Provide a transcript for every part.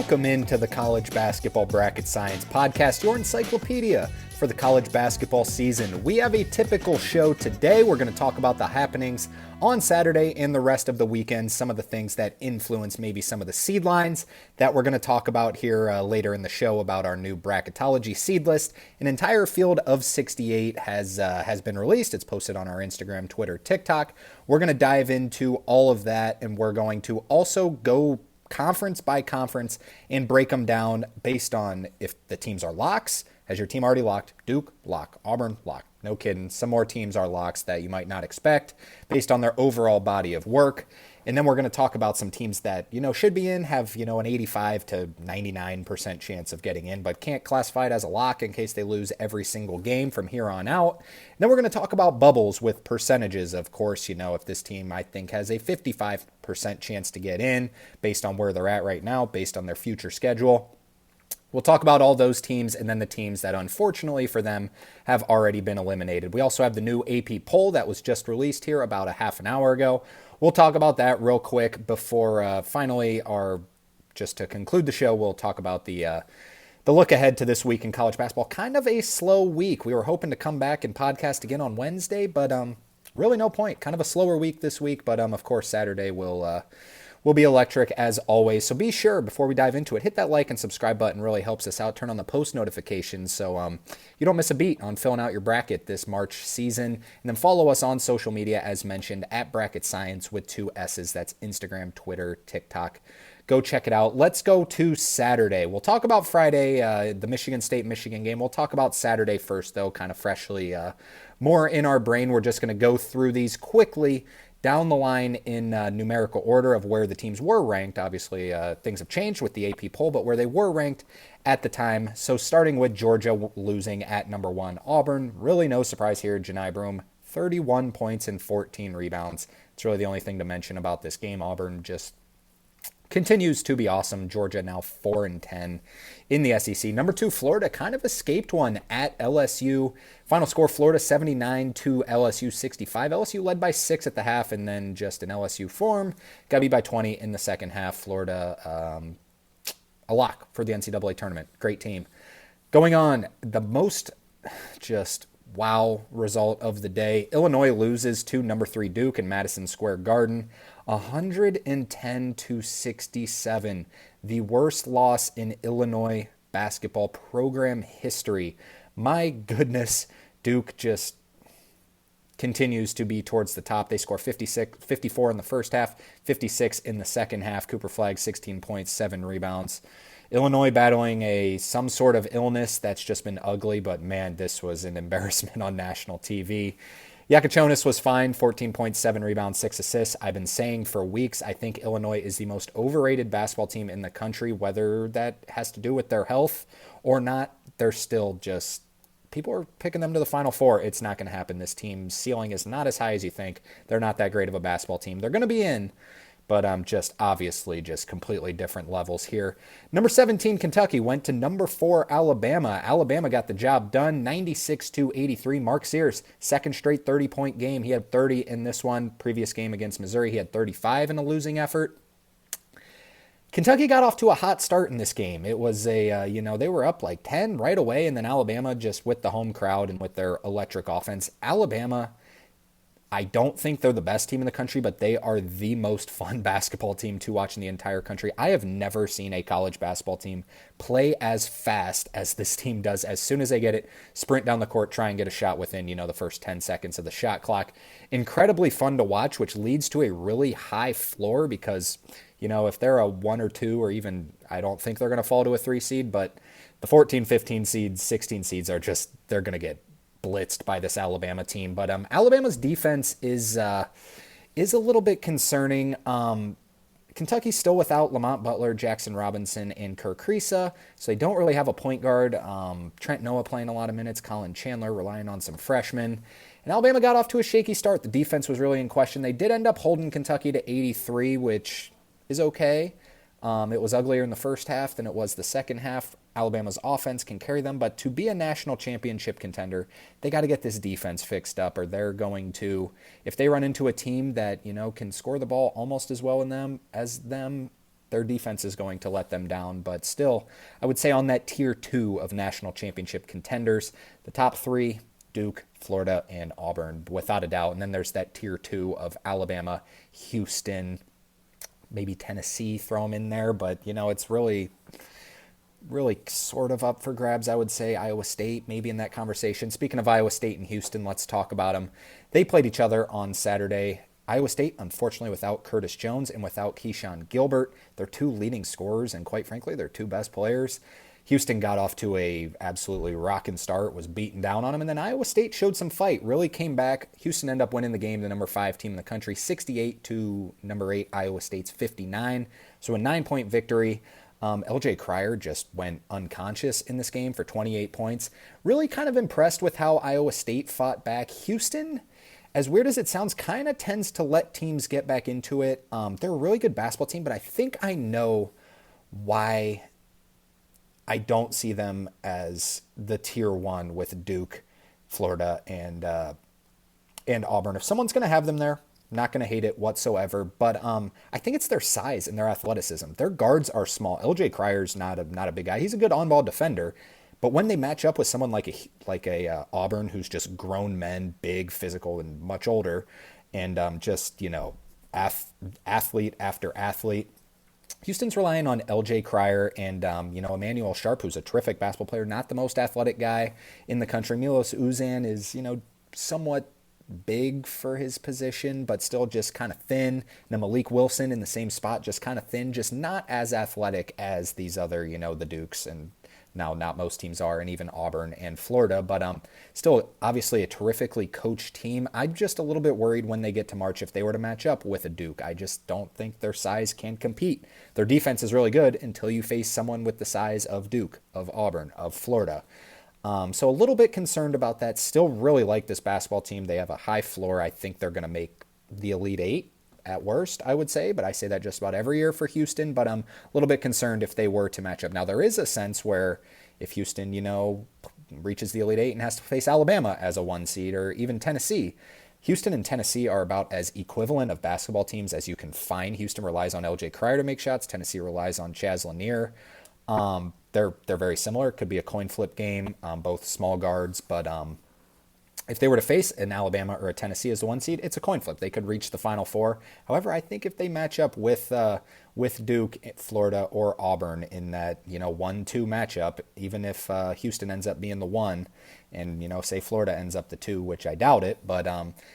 Welcome into the College Basketball Bracket Science Podcast, your encyclopedia for the college basketball season. We have a typical show today. We're going to talk about the happenings on Saturday and the rest of the weekend, some of the things that influence maybe some of the seed lines that we're going to talk about here later in the show about our new Bracketology seed list. An entire field of 68 has been released. It's posted on our Instagram, Twitter, TikTok. We're going to dive into all of that, and we're going to also go conference by conference and break them down based on if the teams are locks. Has your team already locked? Duke, lock. Auburn, lock. No kidding. Some more teams are locks that you might not expect based on their overall body of work. And then we're going to talk about some teams that, should be in, have, an 85 to 99% chance of getting in, but can't classify it as a lock in case they lose every single game from here on out. And then we're going to talk about bubbles with percentages. Of course, if this team, I think, has a 55% chance to get in based on where they're at right now, based on their future schedule. We'll talk about all those teams and then the teams that, unfortunately for them, have already been eliminated. We also have the new AP poll that was just released here about a half an hour ago. We'll talk about that real quick before finally just to conclude the show, we'll talk about the look ahead to this week in college basketball. Kind of a slow week. We were hoping to come back and podcast again on Wednesday, but really no point. Kind of a slower week this week, but of course Saturday will be electric as always. So be sure, before we dive into it, hit that like and subscribe button. Really helps us out. Turn on the post notifications so you don't miss a beat on filling out your bracket this March season. And then follow us on social media, as mentioned, at Bracket Science with 2 S's. That's Instagram, Twitter, TikTok. Go check it out. Let's go to Saturday. We'll talk about Friday, the Michigan State-Michigan game. We'll talk about Saturday first, though, kind of freshly more in our brain. We're just going to go through these quickly down the line in numerical order of where the teams were ranked. Obviously, things have changed with the AP poll, but where they were ranked at the time. So starting with Georgia losing at number 1, Auburn. Really no surprise here. Janai Broome, 31 points and 14 rebounds. It's really the only thing to mention about this game. Auburn just continues to be awesome. Georgia now 4-10 in the SEC. Number 2, Florida kind of escaped one at LSU. Final score, Florida 79 to LSU 65. LSU led by 6 at the half, and then just in LSU form, got beat by 20 in the second half. Florida, a lock for the NCAA tournament. Great team. Going on, the most just wow result of the day. Illinois loses to number 3 Duke in Madison Square Garden. 110 to 67, the worst loss in Illinois basketball program history. My goodness, Duke just continues to be towards the top. They score 54 in the first half, 56 in the second half. Cooper Flagg, 16 points, 7 rebounds. Illinois battling some sort of illness that's just been ugly, but man, this was an embarrassment on national TV. Yakachonis was fine, 14.7 rebounds, 6 assists. I've been saying for weeks, I think Illinois is the most overrated basketball team in the country, whether that has to do with their health or not. They're still just, people are picking them to the Final Four. It's not going to happen. This team's ceiling is not as high as you think. They're not that great of a basketball team. They're going to be in, but just obviously just completely different levels here. Number 17, Kentucky went to number 4, Alabama. Alabama got the job done, 96 to 83. Mark Sears, second straight 30-point game. He had 30 in this one. Previous game against Missouri, he had 35 in a losing effort. Kentucky got off to a hot start in this game. It was they were up like 10 right away, and then Alabama just with the home crowd and with their electric offense. Alabama, I don't think they're the best team in the country, but they are the most fun basketball team to watch in the entire country. I have never seen a college basketball team play as fast as this team does. As soon as they get it, sprint down the court, try and get a shot within, the first 10 seconds of the shot clock. Incredibly fun to watch, which leads to a really high floor because, if they're a 1 or 2 or even, I don't think they're going to fall to a 3 seed, but the 14, 15 seeds, 16 seeds are just, they're going to get blitzed by this Alabama team. But Alabama's defense is a little bit concerning. Kentucky's still without Lamont Butler, Jackson Robinson, and Kerr Kriisa, so they don't really have a point guard. Trent Noah playing a lot of minutes, Colin Chandler relying on some freshmen. And Alabama got off to a shaky start. The defense was really in question. They did end up holding Kentucky to 83, which is okay. It was uglier in the first half than it was the second half. Alabama's offense can carry them, but to be a national championship contender, they got to get this defense fixed up, or they're going to, if they run into a team that, can score the ball almost as well as them, their defense is going to let them down. But still, I would say on that tier 2 of national championship contenders, the top 3, Duke, Florida, and Auburn, without a doubt. And then there's that tier 2 of Alabama, Houston, maybe Tennessee, throw them in there. But, it's really sort of up for grabs, I would say. Iowa State maybe in that conversation. Speaking of Iowa State and Houston, let's talk about them. They played each other on Saturday. Iowa State, unfortunately, without Curtis Jones and without Keyshawn Gilbert, their 2 leading scorers, and quite frankly, their 2 best players. Houston got off to a absolutely rocking start, was beaten down on them, and then Iowa State showed some fight, really came back. Houston ended up winning the game, the number 5 team in the country, 68 to number 8, Iowa State's 59. So a 9-point victory. LJ Cryer just went unconscious in this game for 28 points. Really kind of impressed with how Iowa State fought back. Houston, as weird as it sounds, kind of tends to let teams get back into it. They're a really good basketball team, but I think I know why I don't see them as the tier 1 with Duke, Florida, and Auburn. If someone's going to have them there, I'm not going to hate it whatsoever, but I think it's their size and their athleticism. Their guards are small. LJ Cryer's not a big guy. He's a good on-ball defender, but when they match up with someone like a Auburn, who's just grown men, big, physical, and much older, and athlete after athlete, Houston's relying on LJ Cryer and Emmanuel Sharp, who's a terrific basketball player, not the most athletic guy in the country. Milos Uzan is somewhat big for his position, but still just kind of thin. And Malik Wilson in the same spot, just kind of thin, just not as athletic as these other, the Dukes, and now not most teams are, and even Auburn and Florida, but still obviously a terrifically coached team. I'm just a little bit worried when they get to March if they were to match up with a Duke. I just don't think their size can compete. Their defense is really good until you face someone with the size of Duke, of Auburn, of Florida. So a little bit concerned about that. Still really like this basketball team. They have a high floor. I think they're going to make the Elite Eight at worst, I would say, but I say that just about every year for Houston, but I'm a little bit concerned if they were to match up. Now, there is a sense where if Houston, reaches the Elite Eight and has to face Alabama as a 1 seed, or even Tennessee, Houston and Tennessee are about as equivalent of basketball teams as you can find. Houston relies on LJ Cryer to make shots. Tennessee relies on Chaz Lanier. They're very similar. It could be a coin flip game, both small guards, but if they were to face an Alabama or a Tennessee as a 1 seed, it's a coin flip. They could reach the Final Four. However, I think if they match up with Duke, Florida, or Auburn in that 1-2 matchup, even if Houston ends up being the 1, and say Florida ends up the 2, which I doubt it, but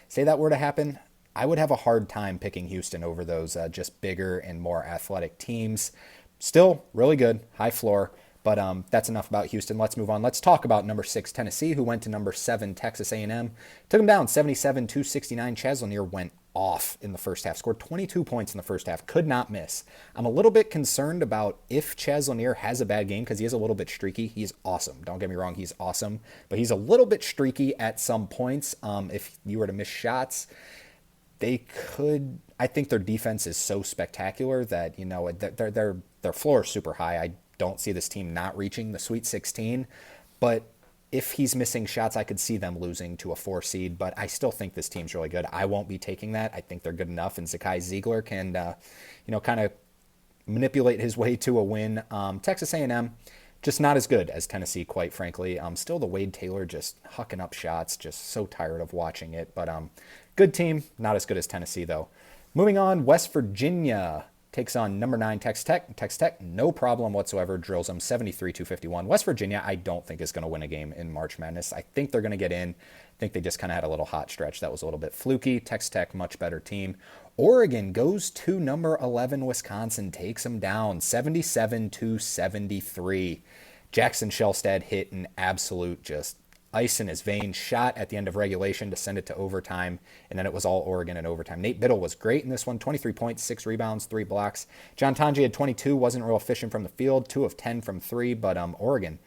say that were to happen, I would have a hard time picking Houston over those just bigger and more athletic teams. Still really good, high floor. But that's enough about Houston. Let's move on. Let's talk about number 6, Tennessee, who went to number 7, Texas A&M. Took them down 77-69. Chaz Lanier went off in the first half. Scored 22 points in the first half. Could not miss. I'm a little bit concerned about if Chaz Lanier has a bad game because he is a little bit streaky. He's awesome. Don't get me wrong. He's awesome. But he's a little bit streaky at some points. If you were to miss shots, they could... I think their defense is so spectacular that, their floor is super high. I don't see this team not reaching the Sweet 16, but if he's missing shots, I could see them losing to a 4 seed, but I still think this team's really good. I won't be taking that. I think they're good enough, and Zakai Ziegler can, kind of manipulate his way to a win. Texas A&M, just not as good as Tennessee, quite frankly. Still the Wade Taylor just hucking up shots, just so tired of watching it, but good team, not as good as Tennessee, though. Moving on, West Virginia takes on number 9 Texas Tech. Texas Tech, no problem whatsoever, drills them 73-51. West Virginia, I don't think is going to win a game in March Madness. I think they're going to get in. I think they just kind of had a little hot stretch that was a little bit fluky. Texas Tech, much better team. Oregon goes to number 11 Wisconsin, takes them down 77-73. Jackson Shellstad hit an absolute just ice in his veins, shot at the end of regulation to send it to overtime, and then it was all Oregon in overtime. Nate Biddle was great in this one, 23 points, 6 rebounds, 3 blocks. John Tonje had 22, wasn't real efficient from the field, 2 of 10 from 3, but Oregon,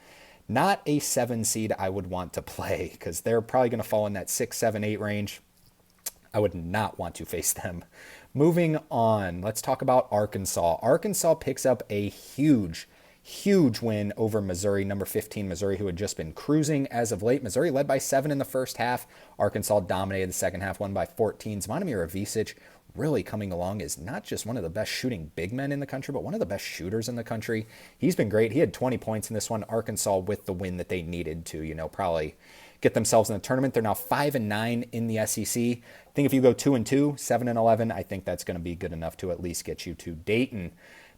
not a 7 seed I would want to play because they're probably going to fall in that 6, 7, 8 range. I would not want to face them. Moving on, let's talk about Arkansas. Arkansas picks up a huge win over Missouri, number 15 Missouri, who had just been cruising as of late. Missouri led by 7 in the first half. Arkansas dominated the second half, won by 14. Zvonimir Ivisic really coming along as not just one of the best shooting big men in the country, but one of the best shooters in the country. He's been great. He had 20 points in this one. Arkansas with the win that they needed to, probably get themselves in the tournament. They're now 5-9 in the SEC. I think if you go 2-2, 7-11, I think that's going to be good enough to at least get you to Dayton.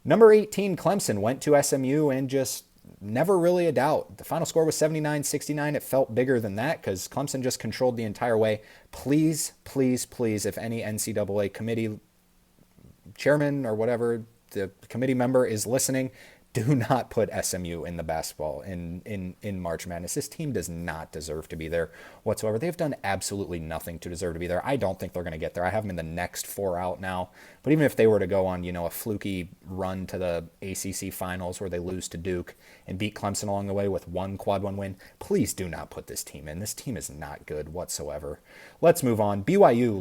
Number 18, Clemson went to SMU and just never really a doubt. The final score was 79-69. It felt bigger than that because Clemson just controlled the entire way. Please, please, please, if any NCAA committee chairman or whatever, the committee member is listening, do not put SMU in the basketball in March Madness. This team does not deserve to be there whatsoever. They've done absolutely nothing to deserve to be there. I don't think they're going to get there. I have them in the next 4 out now. But even if they were to go on, a fluky run to the ACC finals where they lose to Duke and beat Clemson along the way with one quad one win, please do not put this team in. This team is not good whatsoever. Let's move on. BYU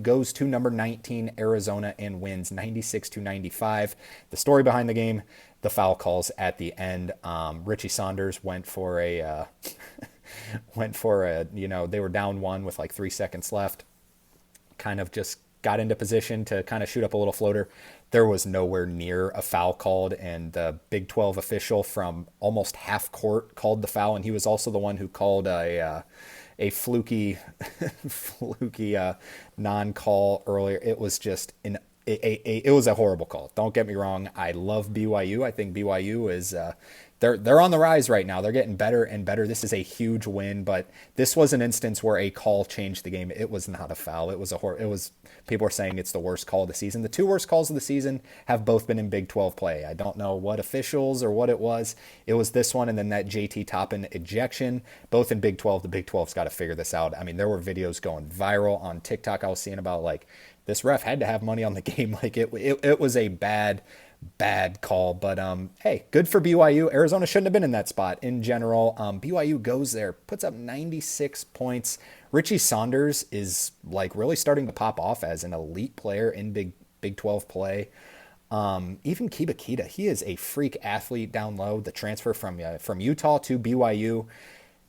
goes to number 19 Arizona and wins 96-95. The story behind the game, the foul calls at the end. Richie Saunders went for a they were down one with like 3 seconds left. Kind of just got into position to kind of shoot up a little floater. There was nowhere near a foul called, and the Big 12 official from almost half court called the foul, and he was also the one who called a fluky non-call earlier. It was just it was a horrible call. Don't get me wrong. I love BYU. I think BYU is they're on the rise right now. They're getting better and better. This is a huge win, but this was an instance where a call changed the game. It was not a foul. It was people are saying it's the worst call of the season. The 2 worst calls of the season have both been in Big 12 play. I don't know what officials or what it was. It was this one and then that JT Toppin ejection, both in Big 12. The Big 12's got to figure this out. I mean, there were videos going viral on TikTok I was seeing about like this ref had to have money on the game. Like it was a bad call, but hey, good for BYU. Arizona shouldn't have been in that spot in general. BYU goes there, puts up 96 points. Richie Saunders is like really starting to pop off as an elite player in Big 12 play. Even Kiba Kita, he is a freak athlete down low. The transfer from Utah to BYU.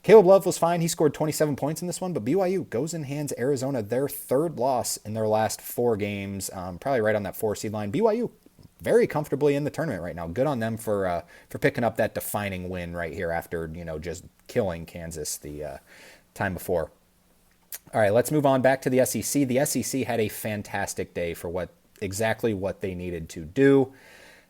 Caleb Love was fine. He scored 27 points in this one, but BYU goes and hands Arizona their 3rd loss in their last 4 games, probably right on that 4 seed line. BYU very comfortably in the tournament right now. Good on them for picking up that defining win right here after just killing Kansas the time before. All right, let's move on back to the SEC. The SEC had a fantastic day for exactly what they needed to do.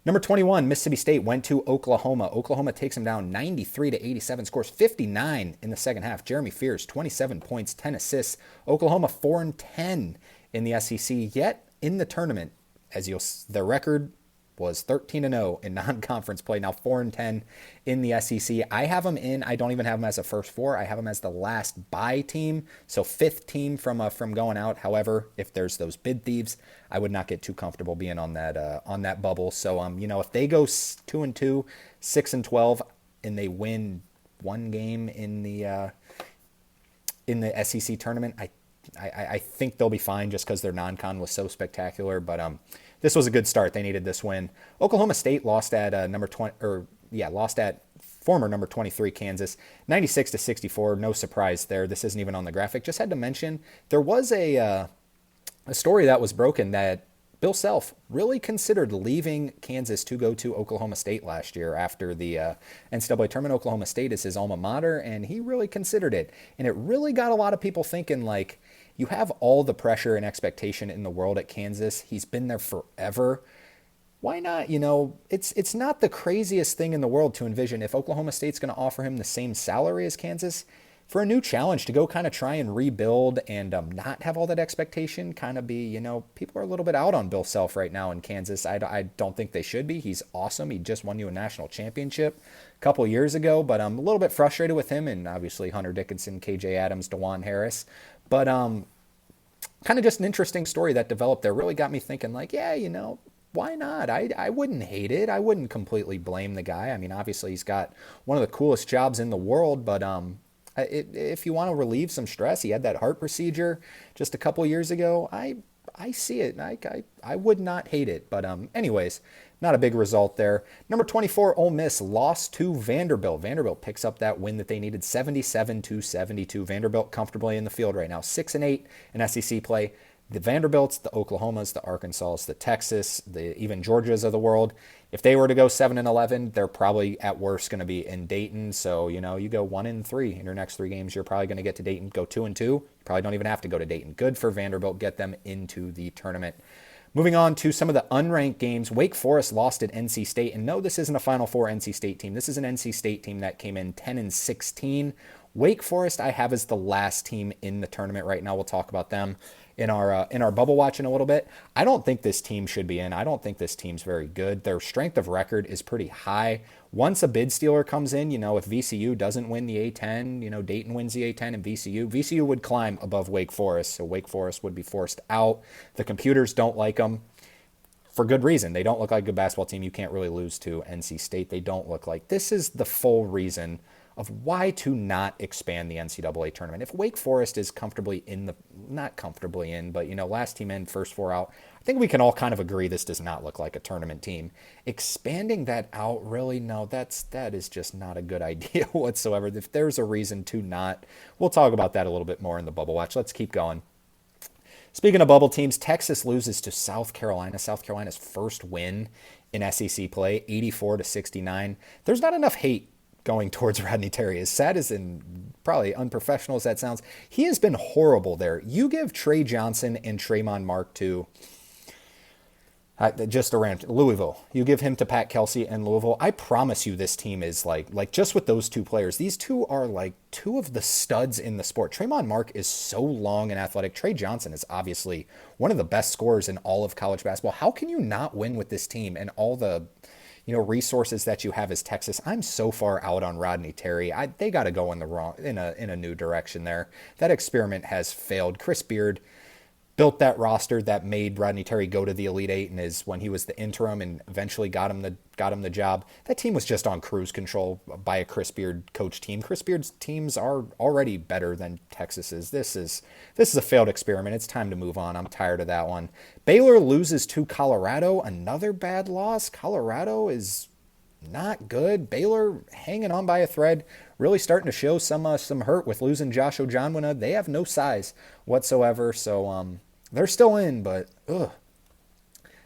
Number 21, Mississippi State went to Oklahoma. Oklahoma takes them down 93-87, scores 59 in the second half. Jeremy Fears, 27 points, 10 assists. Oklahoma 4-10 in the SEC. Yet in the tournament, their record was 13-0 in non-conference play. Now 4-10 in the SEC. I have them in. I don't even have them as a first 4. I have them as the last bye team, so 5th team from going out. However, if there's those bid thieves, I would not get too comfortable being on that bubble. So if they go 2-2, 6-12, and they win 1 game in the SEC tournament, I think they'll be fine just because their non-con was so spectacular. But this was a good start. They needed this win. Oklahoma State lost at former number 23 Kansas, 96-64. No surprise there. This isn't even on the graphic. Just had to mention there was a story that was broken that Bill Self really considered leaving Kansas to go to Oklahoma State last year after the NCAA tournament. Oklahoma State is his alma mater, and he really considered it. And it really got a lot of people thinking, like, you have all the pressure and expectation in the world at Kansas. He's been there forever. Why not? It's not the craziest thing in the world to envision if Oklahoma State's going to offer him the same salary as Kansas for a new challenge to go kind of try and rebuild and not have all that expectation, kind of be, people are a little bit out on Bill Self right now in Kansas. I don't think they should be. He's awesome. He just won you a national championship a couple years ago, but I'm a little bit frustrated with him and obviously Hunter Dickinson, KJ Adams, DeJuan Harris. But kind of just an interesting story that developed there. Really got me thinking, like, yeah, why not? I wouldn't hate it. I wouldn't completely blame the guy. I mean, obviously he's got one of the coolest jobs in the world, but if you want to relieve some stress, he had that heart procedure just a couple years ago. I see it. I would not hate it. But anyways, not a big result there. Number 24, Ole Miss lost to Vanderbilt. Vanderbilt picks up that win that they needed, 77-72. Vanderbilt comfortably in the field right now, 6-8 in SEC play. The Vanderbilts, the Oklahomas, the Arkansas, the Texas, the even Georgias of the world, if they were to go 7-11, they're probably at worst going to be in Dayton. So, you go 1-3 in your next 3 games, you're probably going to get to Dayton. Go 2-2, you probably don't even have to go to Dayton. Good for Vanderbilt, get them into the tournament. Moving on to some of the unranked games, Wake Forest lost at NC State. And no, this isn't a Final Four NC State team. This is an NC State team that came in 10-16. Wake Forest I have as the last team in the tournament right now. We'll talk about them in our bubble watch in a little bit. I don't think this team should be in. I don't think this team's very good. Their strength of record is pretty high. Once a bid stealer comes in, if VCU doesn't win the A10, Dayton wins the A10 and VCU would climb above Wake Forest. So Wake Forest would be forced out. The computers don't like them for good reason. They don't look like a good basketball team. You can't really lose to NC State. They don't look like. This is the full reason of why to not expand the NCAA tournament. If Wake Forest is comfortably in not comfortably in, but, last team in, first four out, I think we can all kind of agree this does not look like a tournament team. Expanding that out, really, no, that is just not a good idea whatsoever. If there's a reason to not, we'll talk about that a little bit more in the bubble watch. Let's keep going. Speaking of bubble teams, Texas loses to South Carolina. South Carolina's first win in SEC play, 84-69. There's not enough hate going towards Rodney Terry. As sad as and probably unprofessional as that sounds, he has been horrible there. You give Trey Johnson and Tremont Mark to just around Louisville. You give him to Pat Kelsey and Louisville. I promise you this team is like just with those two players, these two are like two of the studs in the sport. Tremont Mark is so long and athletic. Trey Johnson is obviously one of the best scorers in all of college basketball. How can you not win with this team and all the resources that you have as Texas? I'm so far out on Rodney Terry. They got to go in a new direction there. That experiment has failed. Chris Beard built that roster that made Rodney Terry go to the Elite Eight, and is when he was the interim and eventually got him the job. That team was just on cruise control by a Chris Beard coach team. Chris Beard's teams are already better than Texas's. This is a failed experiment. It's time to move on. I'm tired of that one. Baylor loses to Colorado. Another bad loss. Colorado is not good. Baylor hanging on by a thread, really starting to show some hurt with losing Josh Ojonwina. They have no size whatsoever, so they're still in, but ugh.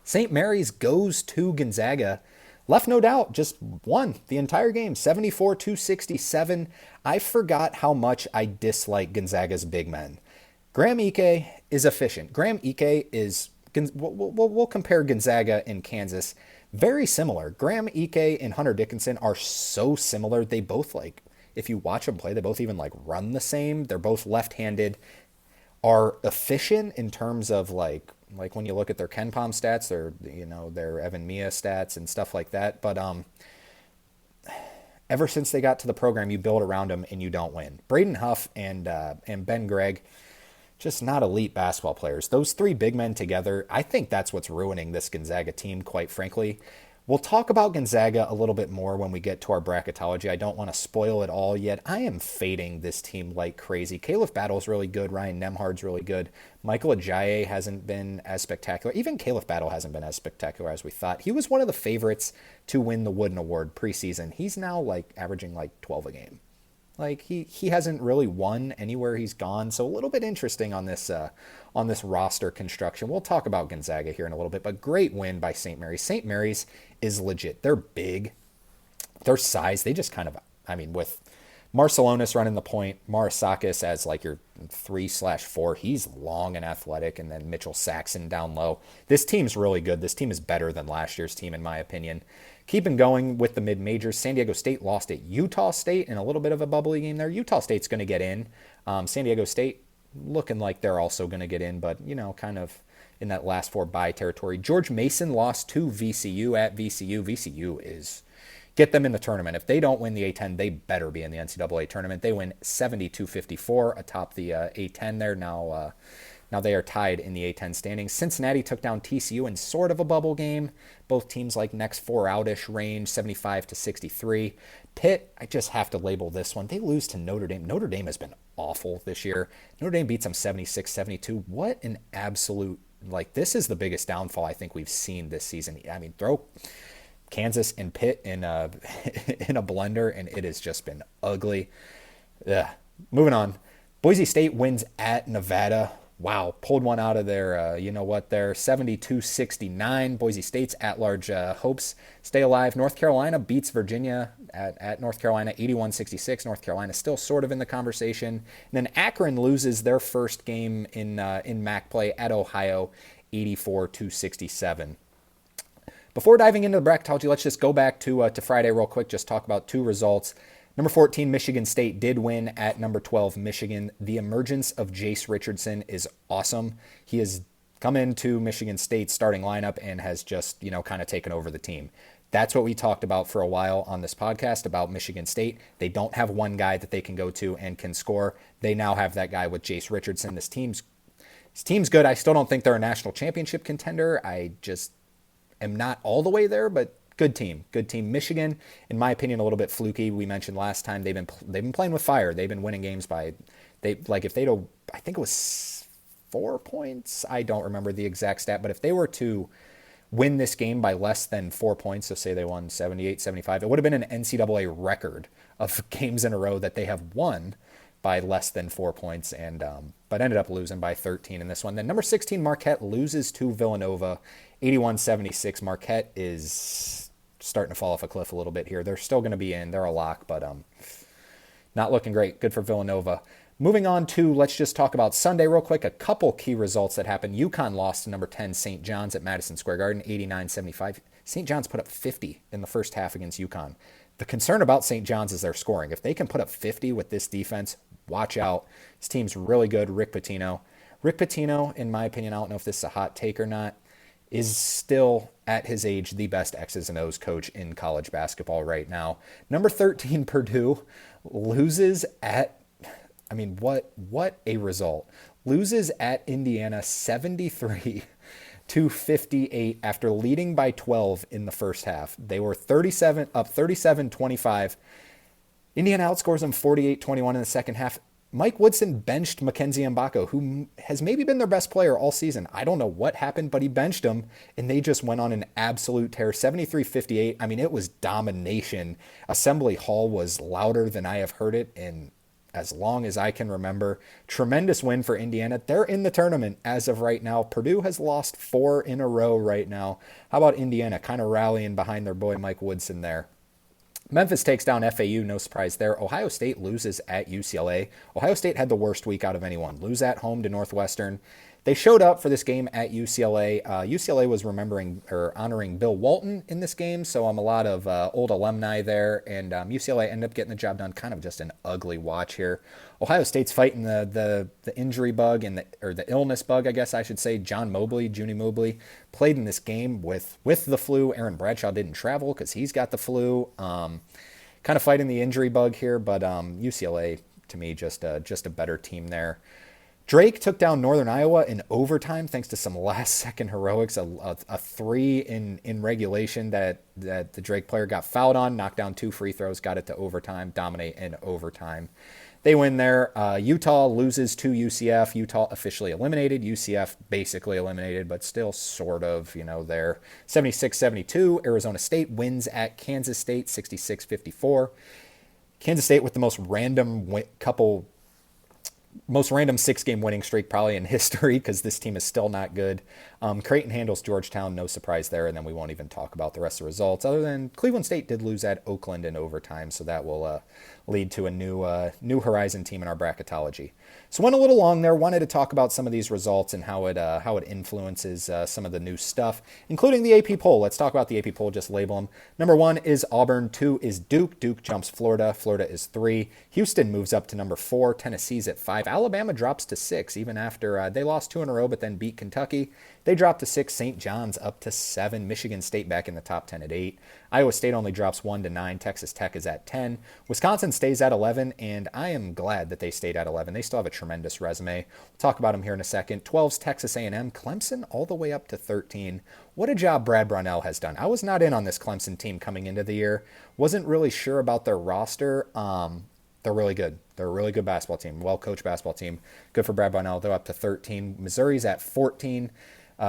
St. Mary's goes to Gonzaga. Left no doubt, just won the entire game, 74-67. I forgot how much I dislike Gonzaga's big men. Graham Ike is efficient. Graham Ike is, we'll compare Gonzaga and Kansas. Very similar. Graham Ike and Hunter Dickinson are so similar. They both, if you watch them play, they both even run the same. They're both left-handed, are efficient in terms of like when you look at their KenPom stats, their Evan Mia stats and stuff like that. But ever since they got to the program, you build around them and you don't win. Braden Huff and Ben Gregg, just not elite basketball players. Those three big men together, I think that's what's ruining this Gonzaga team, quite frankly. We'll talk about Gonzaga a little bit more when we get to our bracketology. I don't want to spoil it all yet. I am fading this team like crazy. Caleb Battle's really good. Ryan Nemhard's really good. Michael Ajayi hasn't been as spectacular. Even Caleb Battle hasn't been as spectacular as we thought. He was one of the favorites to win the Wooden Award preseason. He's now averaging 12 a game. He hasn't really won anywhere he's gone, so a little bit interesting on this roster construction. We'll talk about Gonzaga here in a little bit, but great win by St. Mary's. St. Mary's is legit. They're big. Their size, they just with Marcelonis running the point, Marasakis as your 3/4, he's long and athletic, and then Mitchell Saxon down low. This team's really good. This team is better than last year's team, in my opinion. Keeping going with the mid-majors, San Diego State lost at Utah State in a little bit of a bubbly game there. Utah State's going to get in. San Diego State looking like they're also going to get in, but, kind of in that last four bye territory. George Mason lost to VCU at VCU. VCU is get them in the tournament. If they don't win the A10, they better be in the NCAA tournament. They win 72-54 atop the A10 there. Now they are tied in the A10 standings. Cincinnati took down TCU in sort of a bubble game. Both teams next four out-ish range, 75-63. Pitt, I just have to label this one. They lose to Notre Dame. Notre Dame has been awful this year. Notre Dame beats them 76-72. What an absolute, this is the biggest downfall I think we've seen this season. Throw Kansas and Pitt in a blender, and it has just been ugly. Ugh. Moving on. Boise State wins at Nevada. Wow, pulled one out of there. You know what? They're 72-69. Boise State's at-large hopes stay alive. North Carolina beats Virginia at North Carolina 81-66. North Carolina still sort of in the conversation. And then Akron loses their first game in MAC play at Ohio 84-67. Before diving into the bracketology, let's just go back to Friday real quick, just talk about two results. Number 14, Michigan State did win at number 12, Michigan. The emergence of Jace Richardson is awesome. He has come into Michigan State's starting lineup and has just, kind of taken over the team. That's what we talked about for a while on this podcast about Michigan State. They don't have one guy that they can go to and can score. They now have that guy with Jace Richardson. This team's good. I still don't think they're a national championship contender. I just am not all the way there, but good team. Michigan, in my opinion, a little bit fluky. We mentioned last time they've been playing with fire. They've been winning games by I think it was 4 points. I don't remember the exact stat, but if they were to win this game by less than 4 points, so say they won 78-75, it would have been an NCAA record of games in a row that they have won by less than 4 points, and but ended up losing by 13 in this one. Then number 16, Marquette loses to Villanova, 81-76. Marquette is starting to fall off a cliff a little bit here. They're still going to be in. They're a lock, but not looking great. Good for Villanova. Moving on to, let's just talk about Sunday real quick. A couple key results that happened. UConn lost to number 10, St. John's at Madison Square Garden, 89-75. St. John's put up 50 in the first half against UConn. The concern about St. John's is their scoring. If they can put up 50 with this defense, watch out. This team's really good. Rick Pitino, in my opinion, I don't know if this is a hot take or not, is still at his age the best X's and O's coach in college basketball right now. Number 13, Purdue loses at, what a result. Loses at Indiana 73-58 after leading by 12 in the first half. They were 37-25. Indiana outscores them 48-21 in the second half. Mike Woodson benched Mackenzie Mbako, who has maybe been their best player all season. I don't know what happened, but he benched him, and they just went on an absolute tear. 73-58. It was domination. Assembly Hall was louder than I have heard it in as long as I can remember. Tremendous win for Indiana. They're in the tournament as of right now. Purdue has lost 4 in a row right now. How about Indiana kind of rallying behind their boy Mike Woodson there? Memphis takes down FAU, no surprise there. Ohio State loses at UCLA. Ohio State had the worst week out of anyone. Lose at home to Northwestern. They showed up for this game at UCLA. UCLA was honoring Bill Walton in this game, so a lot of old alumni there, and UCLA ended up getting the job done. Kind of just an ugly watch here. Ohio State's fighting the injury bug or the illness bug, I guess I should say. Junie Mobley, played in this game with the flu. Aaron Bradshaw didn't travel because he's got the flu. Kind of fighting the injury bug here, but UCLA, to me, just a better team there. Drake took down Northern Iowa in overtime thanks to some last-second heroics, a 3 in regulation that the Drake player got fouled on, knocked down 2 free throws, got it to overtime, dominate in overtime. They win there. Utah loses to UCF. Utah officially eliminated. UCF basically eliminated, but still sort of, there. 76-72. Arizona State wins at Kansas State, 66-54. Kansas State with the most random 6-game winning streak probably in history because this team is still not good. Creighton handles Georgetown, no surprise there, and then we won't even talk about the rest of the results other than Cleveland State did lose at Oakland in overtime, so that will lead to a new Horizon team in our bracketology. So went a little long there, wanted to talk about some of these results and how it influences some of the new stuff, including the AP poll. Let's talk about the AP poll, just label them. Number 1 is Auburn, 2 is Duke. Duke jumps Florida. Florida is 3. Houston moves up to number 4. Tennessee's at 5. Alabama drops to 6, even after they lost 2 in a row, but then beat Kentucky. They dropped to 6. St. John's up to 7. Michigan State back in the top 10 at 8. Iowa State only drops 1 to 9. Texas Tech is at 10. Wisconsin stays at 11, and I am glad that they stayed at 11. They still have a tremendous resume. We'll talk about them here in a second. 12's Texas A&M. Clemson all the way up to 13. What a job Brad Brownell has done. I was not in on this Clemson team coming into the year. Wasn't really sure about their roster. They're really good. They're a really good basketball team, well-coached basketball team. Good for Brad Brownell. They're up to 13. Missouri's at 14.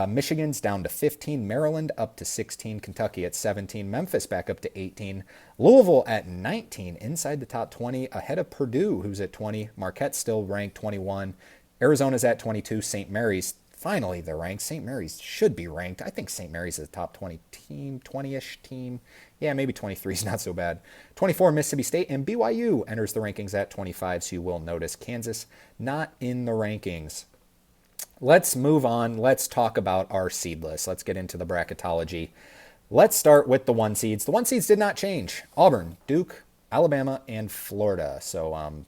Michigan's down to 15. Maryland up to 16. Kentucky at 17. Memphis back up to 18. Louisville at 19, inside the top 20, ahead of Purdue, who's at 20. Marquette still ranked 21. Arizona's at 22. St. Mary's, finally they're ranked. St. Mary's should be ranked. I think St. Mary's is a top 20 team, 20-ish team. Yeah, maybe 23 is not so bad. 24, Mississippi State, and BYU enters the rankings at 25, so you will notice Kansas not in the rankings. Let's move on. Let's talk about our seed list. Let's get into the bracketology. Let's start with the 1 seeds. The 1 seeds did not change. Auburn, Duke, Alabama, and Florida. So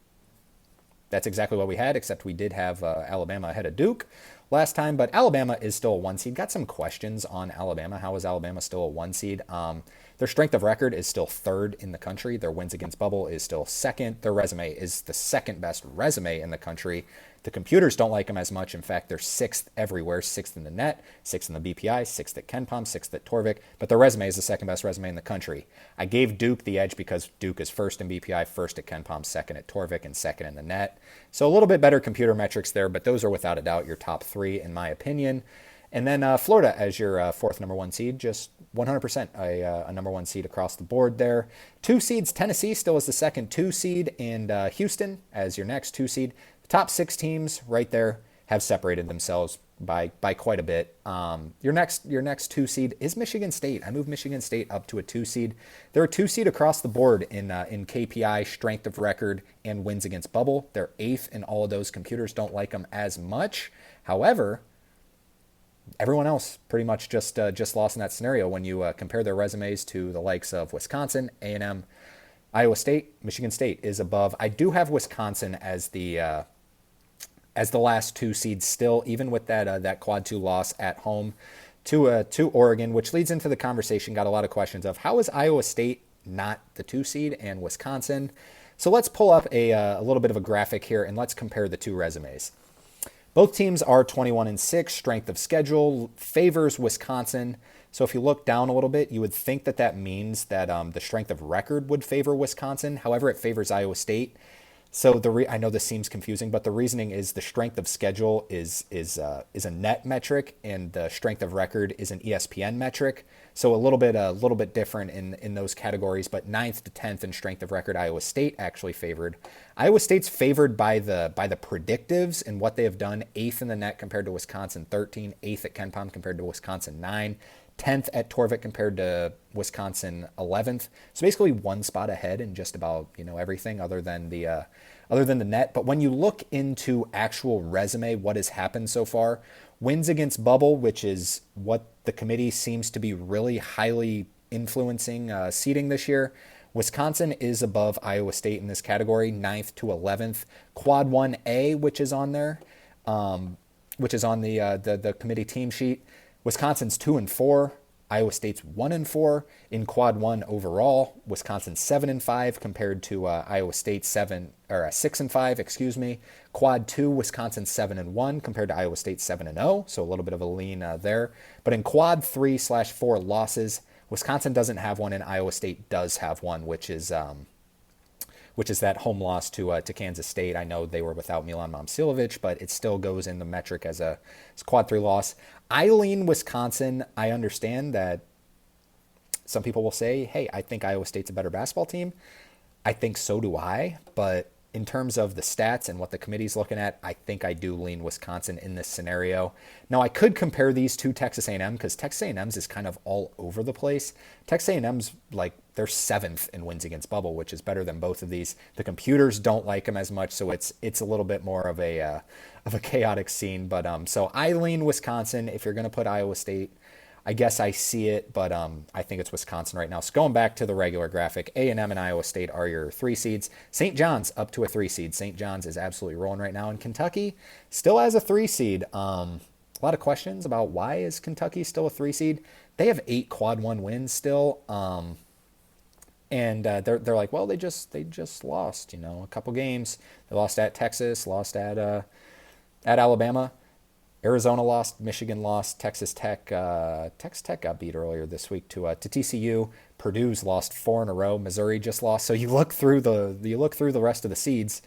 that's exactly what we had, except we did have Alabama ahead of Duke last time, but Alabama is still a 1 seed. Got some questions on Alabama. How is Alabama still a 1 seed? Their strength of record is still 3rd in the country. Their wins against bubble is still 2nd. Their resume is the 2nd best resume in the country. The computers don't like them as much. In fact, they're 6th everywhere, 6th in the net, 6th in the BPI, 6th at KenPom, 6th at Torvik, but their resume is the 2nd best resume in the country. I gave Duke the edge because Duke is 1st in BPI, 1st at KenPom, 2nd at Torvik, and 2nd in the net. So a little bit better computer metrics there, but those are without a doubt your top 3 in my opinion. And then Florida as your 4th number 1 seed, just 100% a number 1 seed across the board there. 2 seeds, Tennessee still is the second 2 seed, and Houston as your next 2 seed. The top 6 teams right there have separated themselves by quite a bit. Your next 2 seed is Michigan State. I moved Michigan State up to a 2 seed. They're a 2 seed across the board in KPI, strength of record, and wins against bubble. They're 8th in all of those. Computers don't like them as much. However, everyone else pretty much just lost in that scenario when you compare their resumes to the likes of Wisconsin, A&M, Iowa State. Michigan State is above. I do have Wisconsin as the last 2 seeds still, even with that quad 2 loss at home to Oregon, which leads into the conversation. Got a lot of questions of how is Iowa State not the 2 seed and Wisconsin. So let's pull up a little bit of a graphic here and let's compare the 2 resumes. Both teams are 21-6. Strength of schedule favors Wisconsin. So if you look down a little bit, you would think that means that the strength of record would favor Wisconsin. However, it favors Iowa State. So I know this seems confusing, but the reasoning is the strength of schedule is a net metric, and the strength of record is an ESPN metric. So a little bit different in those categories. But 9th to 10th in strength of record, Iowa State actually favored. Iowa State's favored by the predictives and what they have done. 8th in the net compared to Wisconsin 13. 8th at KenPom compared to Wisconsin 9. 10th at Torvik compared to Wisconsin 11th. So basically 1 spot ahead in just about everything other than the net. But when you look into actual resume, what has happened so far, wins against bubble, which is what the committee seems to be really highly influencing seeding this year. Wisconsin is above Iowa State in this category, 9th to 11th. Quad 1A, which is on there, which is on the committee team sheet. Wisconsin's 2-4. Iowa State's 1-4 in Quad 1 overall. Wisconsin 7-5 compared to Iowa State 6-5. Excuse me. Quad 2, Wisconsin 7-1 compared to Iowa State 7-0. So a little bit of a lean there. But in Quad 3/4 losses, Wisconsin doesn't have one, and Iowa State does have one, which is that home loss to Kansas State. I know they were without Milan Momcilovic, but it still goes in the metric as a Quad 3 loss. I lean Wisconsin. I understand that some people will say, hey, I think Iowa State's a better basketball team. I think so do I, but in terms of the stats and what the committee's looking at, I think I do lean Wisconsin in this scenario. Now, I could compare these to Texas A&M because Texas A&M's is kind of all over the place. Texas A&M's they're 7th in wins against bubble, which is better than both of these. The computers don't like them as much, so it's a little bit more of a chaotic scene. But so I lean Wisconsin. If you're going to put Iowa State, I guess I see it, but I think it's Wisconsin right now. So going back to the regular graphic, A&M and Iowa State are your 3 seeds. St. John's up to a 3 seed. St. John's is absolutely rolling right now. And Kentucky still has a 3 seed. A lot of questions about why is Kentucky still a 3 seed. They have 8 Quad 1 wins still. And they're like, well, they just lost, a couple games. They lost at Texas, lost at Alabama. Arizona lost, Michigan lost, Texas Tech got beat earlier this week to TCU. Purdue's lost 4 in a row. Missouri just lost. So you look through the rest of the seeds.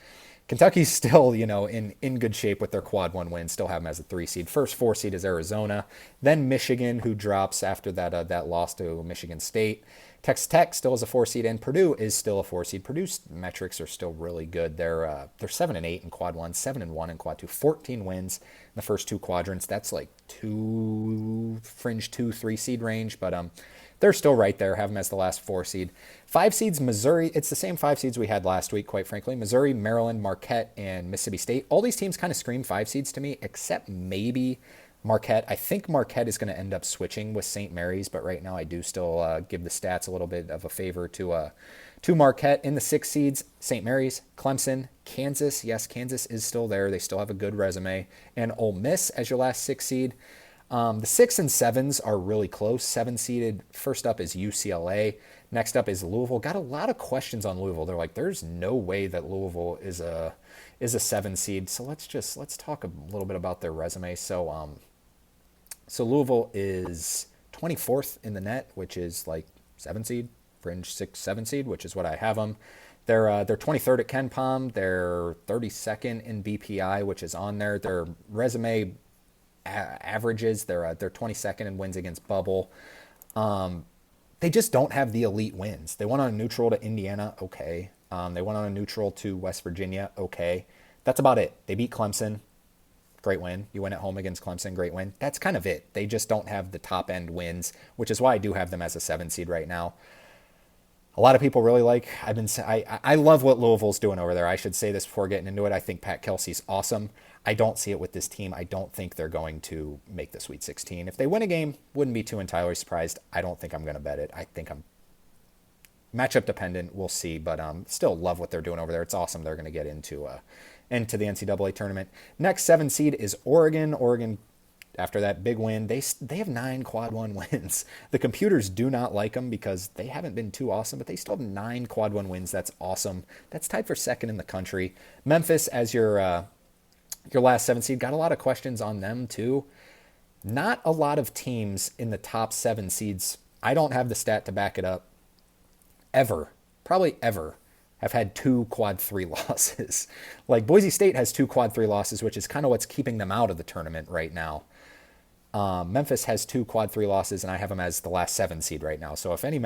Kentucky's still, in good shape with their Quad 1 win. Still have them as a 3 seed. First 4 seed is Arizona, then Michigan, who drops after that loss to Michigan State. Texas Tech still is a 4 seed, and Purdue is still a 4 seed. Purdue's metrics are still really good. They're 7-8 in quad one, 7-1 in quad two, 14 wins in the first two quadrants. That's like fringe 2-3 seed range, but they're still right there. Have them as the last 4 seed. 5 seeds, Missouri. It's the same 5 seeds we had last week, quite frankly. Missouri, Maryland, Marquette, and Mississippi State. All these teams kind of scream 5 seeds to me, except maybe Marquette. I think Marquette is going to end up switching with St. Mary's, but right now I do still give the stats a little bit of a favor to Marquette. In the 6 seeds, St. Mary's, Clemson, Kansas. Yes, Kansas is still there. They still have a good resume. And Ole Miss as your last 6 seed. The 6 and 7s are really close. 7-seeded. First up is UCLA. Next up is Louisville. Got a lot of questions on Louisville. They're like, there's no way that Louisville is a 7 seed. So let's talk a little bit about their resume. So Louisville is 24th in the net, which is like 7 seed, fringe 6-7 seed, which is what I have them. They're 23rd at Ken Pom. They're 32nd in BPI, which is on there. Their resume averages. They're 22nd in wins against bubble. They just don't have the elite wins. They went on a neutral to Indiana, okay. They went on a neutral to West Virginia, okay. That's about it. They beat Clemson, great win. You win at home against Clemson, great win. That's kind of it. They just don't have the top end wins, which is why I do have them as a 7 seed right now. A lot of people really like, I love what Louisville's doing over there. I should say this before getting into it. I think Pat Kelsey's awesome. I don't see it with this team. I don't think they're going to make the Sweet 16. If they win a game, wouldn't be too entirely surprised. I don't think I'm going to bet it. I think I'm matchup dependent. We'll see, but still love what they're doing over there. It's awesome. They're going to get into the NCAA tournament. Next 7 seed is Oregon. Oregon, after that big win, they have 9 quad 1 wins. The computers do not like them because they haven't been too awesome, but they still have 9 quad 1 wins. That's awesome. That's tied for second in the country. Memphis as your last 7 seed. Got a lot of questions on them too. Not a lot of teams in the top 7 seeds. I don't have the stat to back it up. Probably ever, have had 2 quad 3 losses. Like Boise State has 2 quad 3 losses, which is kind of what's keeping them out of the tournament right now. Memphis has 2 quad 3 losses, and I have them as the last 7 seed right now. So if any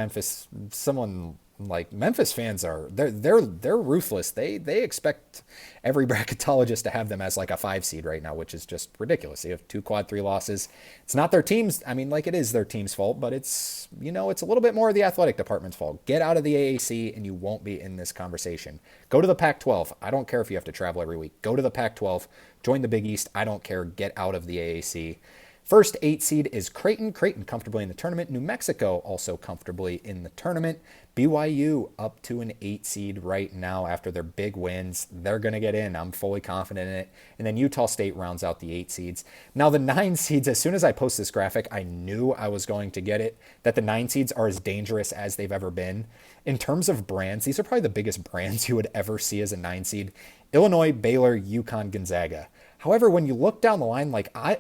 someone like Memphis fans they're ruthless. They expect every bracketologist to have them as like a 5 seed right now, which is just ridiculous. They have 2 quad 3 losses. It's not their team's. I mean, like it is their team's fault, but it's a little bit more of the athletic department's fault. Get out of the AAC and you won't be in this conversation. Go to the Pac-12. I don't care if you have to travel every week. Go to the Pac-12. Join the Big East. I don't care. Get out of the AAC. First 8 seed is Creighton. Creighton comfortably in the tournament. New Mexico also comfortably in the tournament. BYU up to an 8 seed right now after their big wins. They're going to get in. I'm fully confident in it. And then Utah State rounds out the 8 seeds. Now the 9 seeds, as soon as I post this graphic, I knew I was going to get it, that the 9 seeds are as dangerous as they've ever been. In terms of brands, these are probably the biggest brands you would ever see as a 9 seed. Illinois, Baylor, UConn, Gonzaga. However, when you look down the line,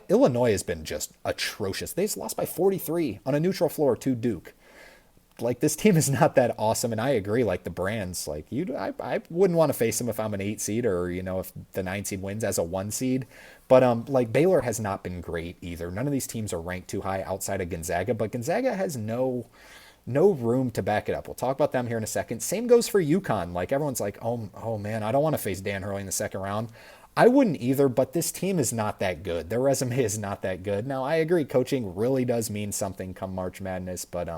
Illinois has been just atrocious. They've lost by 43 on a neutral floor to Duke. Like, this team is not that awesome, and I agree, like, the brands, like, I wouldn't want to face them if I'm an 8 seed or, if the 9 seed wins as a 1 seed. But, Baylor has not been great either. None of these teams are ranked too high outside of Gonzaga, but Gonzaga has no room to back it up. We'll talk about them here in a second. Same goes for UConn. Like, everyone's like, oh man, I don't want to face Dan Hurley in the second round. I wouldn't either, but this team is not that good. Their resume is not that good. Now, I agree, coaching really does mean something come March Madness, but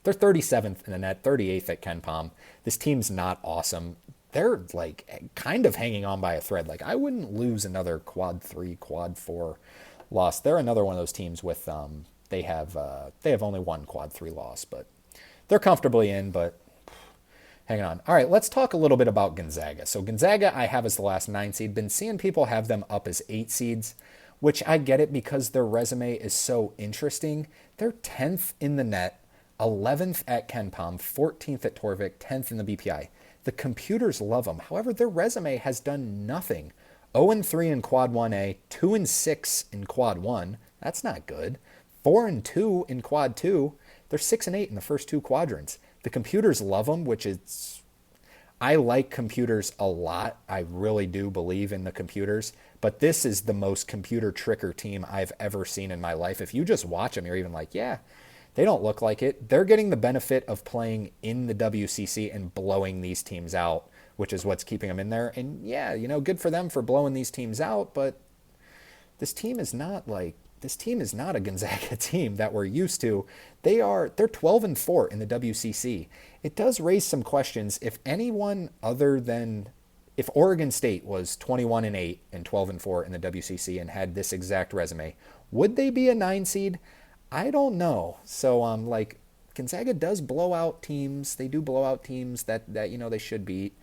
they're 37th in the net, 38th at Ken Pom. This team's not awesome. They're, like, kind of hanging on by a thread. Like, I wouldn't lose another quad 3, quad 4 loss. They're another one of those teams with they have only 1 quad 3 loss, but they're comfortably in, but hang on. All right, let's talk a little bit about Gonzaga. So Gonzaga I have as the last 9 seed. Been seeing people have them up as 8 seeds, which I get it because their resume is so interesting. They're 10th in the net, 11th at Ken Pom, 14th at Torvik, 10th in the BPI. The computers love them. However, their resume has done nothing. 0-3 in Quad 1A, 2-6 in Quad 1. That's not good. 4-2 in Quad 2. They're 6-8 in the first 2 quadrants. The computers love them, which is, I like computers a lot. I really do believe in the computers, but this is the most computer tricker team I've ever seen in my life. If you just watch them, you're even like, yeah, They don't look like it. They're getting the benefit of playing in the WCC and blowing these teams out, which is what's keeping them in there. And yeah, good for them for blowing these teams out, but this team is not a Gonzaga team that we're used to. They're 12-4 in the WCC. It does raise some questions if Oregon State was 21-8 and 12-4 in the WCC and had this exact resume, would they be a 9 seed? I don't know. So Gonzaga does blow out teams. They do blow out teams that they should beat,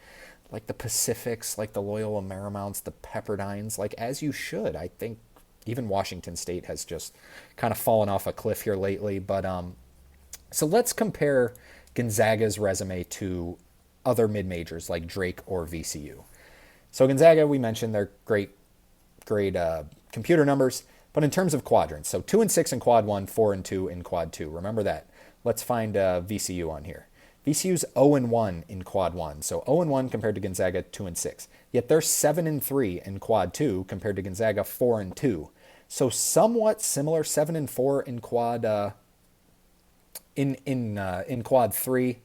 like the Pacifics, like the Loyola Marimounts, the Pepperdines, as you should. I think even Washington State has just kind of fallen off a cliff here lately. But so let's compare Gonzaga's resume to other mid-majors like Drake or VCU. So Gonzaga, we mentioned they're great computer numbers, but in terms of quadrants, so 2-6 in quad 1, 4-2 in quad 2. Remember that. Let's find VCU on here. VCU's 0-1 in quad 1, so 0-1 compared to Gonzaga 2-6. Yet they're 7-3 in quad 2 compared to Gonzaga 4-2. So somewhat similar, 7-4 in quad in quad 3.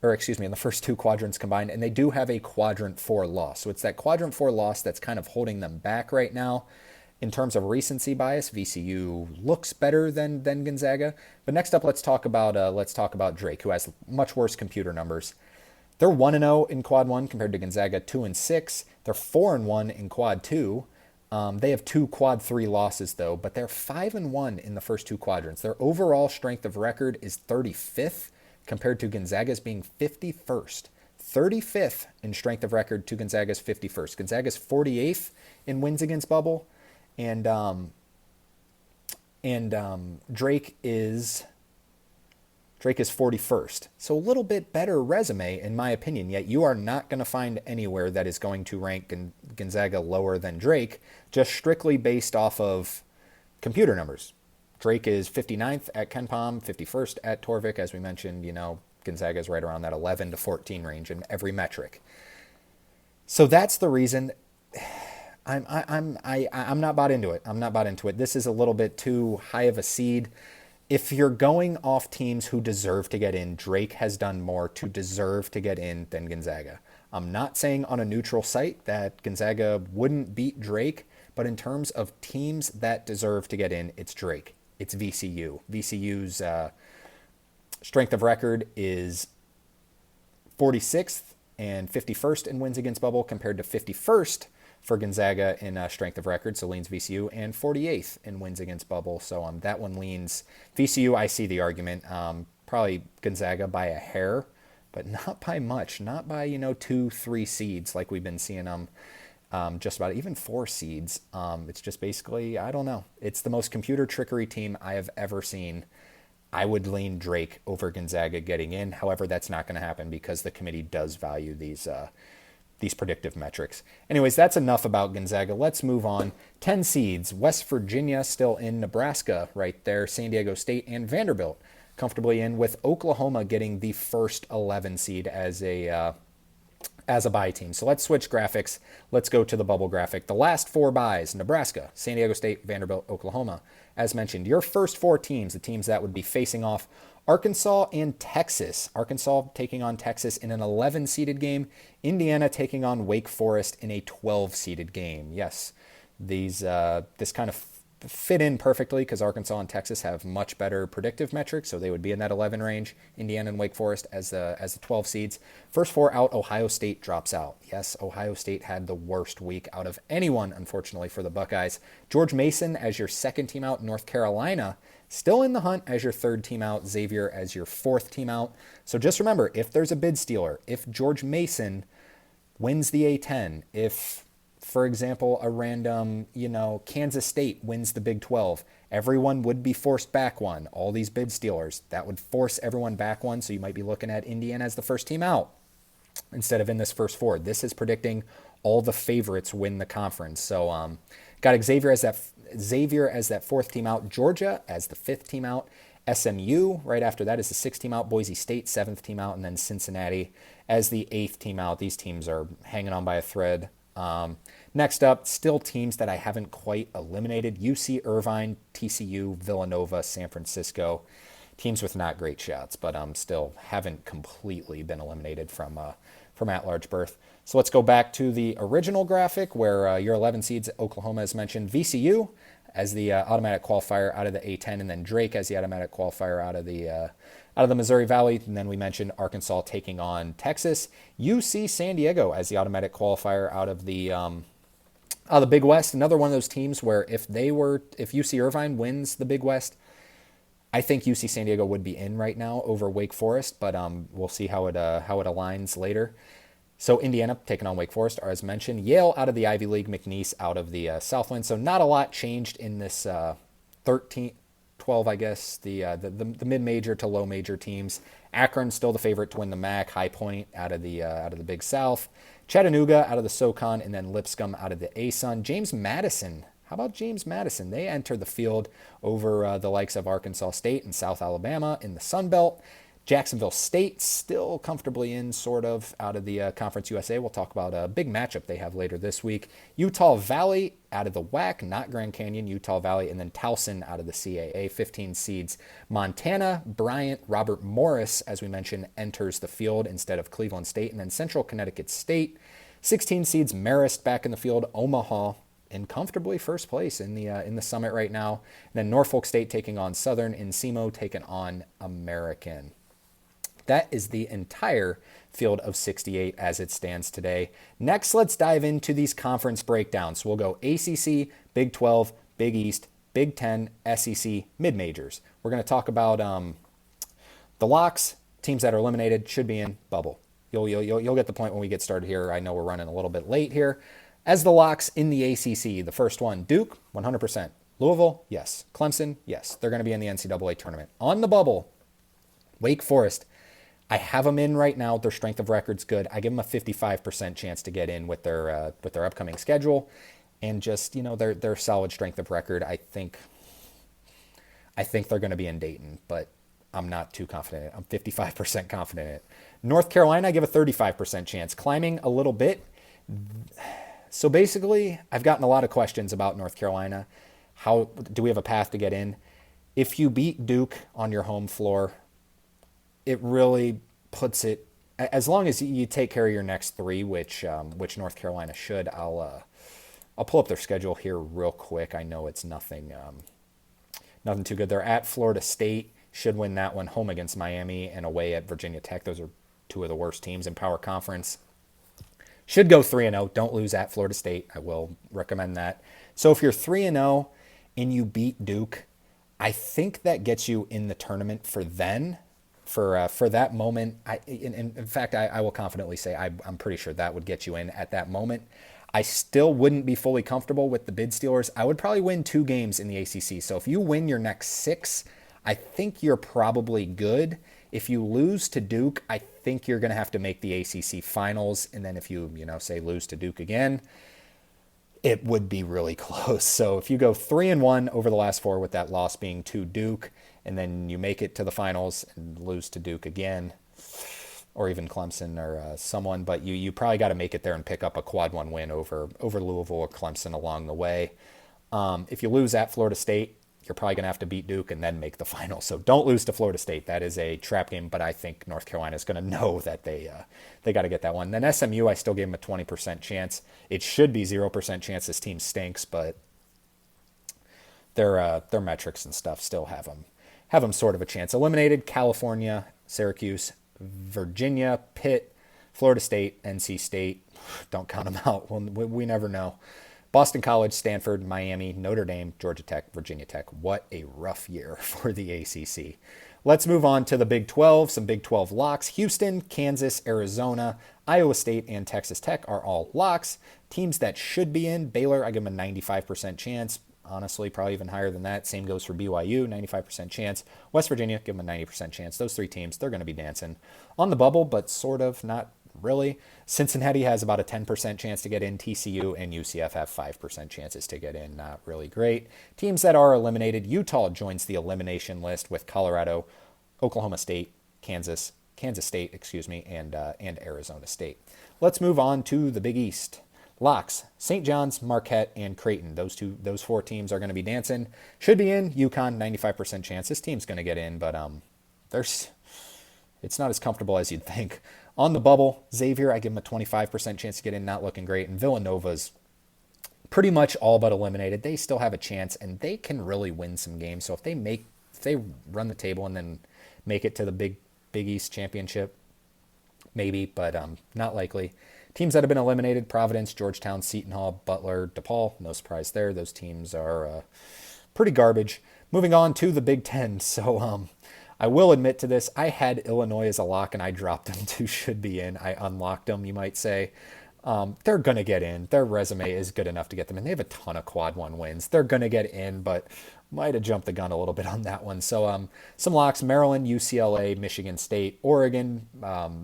Or excuse me, in the first two quadrants combined, and they do have a quadrant 4 loss. So it's that quadrant 4 loss that's kind of holding them back right now. In terms of recency bias, VCU looks better than Gonzaga. But next up, let's talk about Drake, who has much worse computer numbers. They're 1-0 in quad 1 compared to Gonzaga 2-6. They're 4-1 in quad 2. They have 2 quad 3 losses though, but they're 5-1 in the first two quadrants. Their overall strength of record is 35th. Compared to Gonzaga's being 51st. 35th in strength of record to Gonzaga's 51st. Gonzaga's 48th in wins against bubble. And Drake is 41st. So a little bit better resume in my opinion, yet you are not going to find anywhere that is going to rank Gonzaga lower than Drake, just strictly based off of computer numbers. Drake is 59th at KenPom, 51st at Torvik. As we mentioned, Gonzaga is right around that 11 to 14 range in every metric. So that's the reason I'm not bought into it. I'm not bought into it. This is a little bit too high of a seed. If you're going off teams who deserve to get in, Drake has done more to deserve to get in than Gonzaga. I'm not saying on a neutral site that Gonzaga wouldn't beat Drake, but in terms of teams that deserve to get in, it's Drake. It's VCU. VCU's strength of record is 46th and 51st in wins against bubble compared to 51st for Gonzaga in strength of record, so leans VCU, and 48th in wins against bubble. So that one leans VCU. I see the argument. Probably Gonzaga by a hair, but not by much. Not by 2-3 seeds like we've been seeing them. Just about even 4 seeds. It's just basically, I don't know. It's the most computer trickery team I have ever seen. I would lean Drake over Gonzaga getting in. However, that's not going to happen because the committee does value these predictive metrics. Anyways, that's enough about Gonzaga. Let's move on. 10 seeds. West Virginia still in, Nebraska right there. San Diego State and Vanderbilt comfortably in, with Oklahoma getting the first 11 seed as a bye team. So let's switch graphics. Let's go to the bubble graphic. The last 4 byes: Nebraska, San Diego State, Vanderbilt, Oklahoma. As mentioned, your first 4 teams, the teams that would be facing off: Arkansas and Texas. Arkansas taking on Texas in an 11-seeded game. Indiana taking on Wake Forest in a 12-seeded game. Yes, this kind of fit in perfectly because Arkansas and Texas have much better predictive metrics, so they would be in that 11 range. Indiana and Wake Forest as the 12 seeds. First 4 out, Ohio State drops out. Yes, Ohio State had the worst week out of anyone, unfortunately, for the Buckeyes. George Mason as your second team out. North Carolina still in the hunt as your third team out. Xavier as your fourth team out. So just remember, if there's a bid stealer, if George Mason wins the A10, if, for example, a random, Kansas State wins the Big 12, everyone would be forced back one. All these bid stealers, that would force everyone back one. So you might be looking at Indiana as the first team out instead of in this first 4. This is predicting all the favorites win the conference. So got Xavier as that fourth team out, Georgia as the fifth team out, SMU right after that is the sixth team out, Boise State seventh team out, and then Cincinnati as the eighth team out. These teams are hanging on by a thread. Next up, still teams that I haven't quite eliminated: UC Irvine, TCU, Villanova, San Francisco. teams with not great shots, but still haven't completely been eliminated from at-large berth. So let's go back to the original graphic where your 11 seeds, Oklahoma, as mentioned, VCU as the automatic qualifier out of the A10, and then Drake as the automatic qualifier out of the Missouri Valley. And then we mentioned Arkansas taking on Texas. UC San Diego as the automatic qualifier out of the Big West. Another one of those teams where if UC Irvine wins the Big West, I think UC San Diego would be in right now over Wake Forest, but we'll see how it aligns later. So Indiana taking on Wake Forest, as mentioned. Yale out of the Ivy League, McNeese out of the Southland. So not a lot changed in this 12, I guess, the mid-major to low-major teams. Akron still the favorite to win the MAC. High Point out of the Big South. Chattanooga out of the SoCon, and then Lipscomb out of the ASUN. James Madison. How about James Madison? They enter the field over the likes of Arkansas State and South Alabama in the Sun Belt. Jacksonville State still comfortably in, sort of, out of the Conference USA. We'll talk about a big matchup they have later this week. Utah Valley out of the WAC, not Grand Canyon, Utah Valley, and then Towson out of the CAA, 15 seeds. Montana, Bryant, Robert Morris, as we mentioned, enters the field instead of Cleveland State, and then Central Connecticut State, 16 seeds. Marist back in the field. Omaha in comfortably first place in the Summit right now. And then Norfolk State taking on Southern, and SEMO taking on American. That is the entire field of 68 as it stands today. Next, let's dive into these conference breakdowns. So we'll go ACC, Big 12, Big East, Big 10, SEC, mid-majors. We're going to talk about the locks, teams that are eliminated, should be in, bubble. You'll get the point when we get started here. I know we're running a little bit late here. As the locks in the ACC, the first one, Duke, 100%. Louisville, yes. Clemson, yes. They're going to be in the NCAA tournament. On the bubble, Wake Forest, I have them in right now. Their strength of record's good. I give them a 55% chance to get in with their upcoming schedule, and just their solid strength of record. I think they're going to be in Dayton, but I'm not too confident. I'm 55% confident in it. North Carolina, I give a 35% chance, climbing a little bit. So basically, I've gotten a lot of questions about North Carolina. How do we have a path to get in? If you beat Duke on your home floor, it really puts it, as long as you take care of your next three, which North Carolina should. I'll pull up their schedule here real quick. I know it's nothing too good. They're at Florida State, should win that one, home against Miami, and away at Virginia Tech. Those are two of the worst teams in Power Conference. Should go 3-0. Don't lose at Florida State. I will recommend that. So if you're 3-0 and you beat Duke, I think that gets you in the tournament for then. For that moment, in fact, I will confidently say I'm pretty sure that would get you in at that moment. I still wouldn't be fully comfortable with the bid Steelers. I would probably win 2 games in the ACC. So if you win your next 6, I think you're probably good. If you lose to Duke, I think you're going to have to make the ACC finals. And then if you say lose to Duke again, it would be really close. So if you go 3-1 over the last 4 with that loss being to Duke, and then you make it to the finals and lose to Duke again, or even Clemson or someone, but you probably got to make it there and pick up a quad 1 win over Louisville or Clemson along the way. If you lose at Florida State, you're probably going to have to beat Duke and then make the final. So don't lose to Florida State. That is a trap game, but I think North Carolina is going to know that they got to get that one. Then SMU, I still give them a 20% chance. It should be 0% chance this team stinks, but their metrics and stuff still have them sort of a chance. Eliminated: California, Syracuse, Virginia, Pitt, Florida State, NC State. Don't count them out. We never know. Boston College, Stanford, Miami, Notre Dame, Georgia Tech, Virginia Tech. What a rough year for the ACC. Let's move on to the Big 12, some Big 12 locks. Houston, Kansas, Arizona, Iowa State, and Texas Tech are all locks. Teams that should be in: Baylor, I give them a 95% chance. Honestly, probably even higher than that. Same goes for BYU, 95% chance. West Virginia, give them a 90% chance. Those 3 teams, they're going to be dancing on the bubble, but sort of, not really. Cincinnati has about a 10% chance to get in. TCU and UCF have 5% chances to get in. Not really great. Teams that are eliminated: Utah joins the elimination list with Colorado, Oklahoma State, Kansas State, and Arizona State. Let's move on to the Big East. Locks: St. John's, Marquette, and Creighton. Those 4 teams are going to be dancing. Should be in. UConn, 95% chance. This team's going to get in, but it's not as comfortable as you'd think. On the bubble, Xavier, I give him a 25% chance to get in, not looking great. And Villanova's pretty much all but eliminated. They still have a chance, and they can really win some games. So if they run the table and then make it to the Big East Championship, maybe, but not likely. Teams that have been eliminated: Providence, Georgetown, Seton Hall, Butler, DePaul. No surprise there. Those teams are pretty garbage. Moving on to the Big Ten. So I will admit to this. I had Illinois as a lock, and I dropped them to should be in. I unlocked them, you might say. They're going to get in. Their resume is good enough to get them in. They have a ton of quad one wins. They're going to get in, but might have jumped the gun a little bit on that one. So some locks: Maryland, UCLA, Michigan State, Oregon,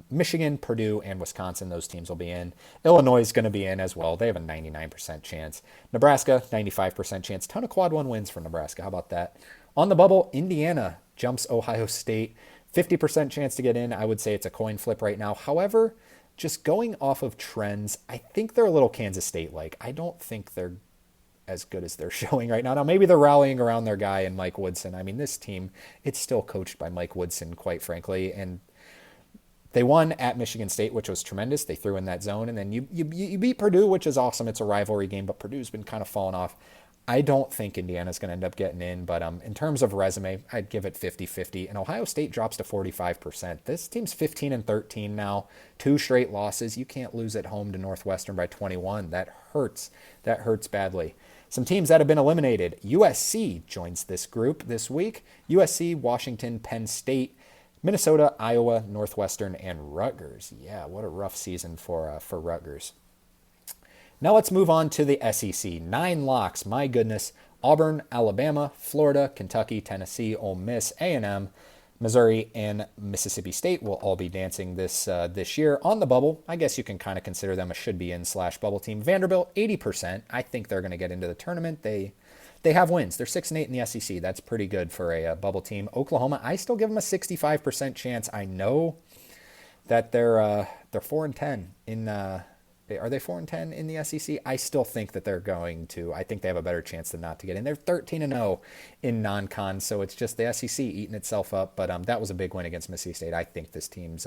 Michigan, Purdue, and Wisconsin. Those teams will be in. Illinois is going to be in as well. They have a 99% chance. Nebraska, 95% chance. Ton of quad one wins for Nebraska. How about that? On the bubble, Indiana jumps Ohio State. 50% chance to get in. I would say it's a coin flip right now. However, just going off of trends, I think they're a little Kansas State-like. I don't think they're as good as they're showing right now. Now, maybe they're rallying around their guy and Mike Woodson. I mean, this team, it's still coached by Mike Woodson, quite frankly. And they won at Michigan State, which was tremendous. They threw in that zone. And then you beat Purdue, which is awesome. It's a rivalry game, but Purdue's been kind of falling off. I don't think Indiana's going to end up getting in, but in terms of resume, I'd give it 50-50. And Ohio State drops to 45%. This team's 15-13 now, 2 straight losses. You can't lose at home to Northwestern by 21. That hurts. That hurts badly. Some teams that have been eliminated. USC joins this group this week. USC, Washington, Penn State, Minnesota, Iowa, Northwestern, and Rutgers. Yeah, what a rough season for Rutgers. Now let's move on to the SEC. 9 locks, my goodness. Auburn, Alabama, Florida, Kentucky, Tennessee, Ole Miss, A&M, Missouri, and Mississippi State will all be dancing this year. On the bubble, I guess you can kind of consider them a should-be-in/bubble team. Vanderbilt, 80%. I think they're going to get into the tournament. They have wins. They're 6-8 in the SEC. That's pretty good for a bubble team. Oklahoma, I still give them a 65% chance. I know that they're 4-10 in. Are they 4-10 in the SEC? I still think that they're going to. I think they have a better chance than not to get in. They're 13-0 in non-con, so it's just the SEC eating itself up. But that was a big win against Mississippi State. I think this team's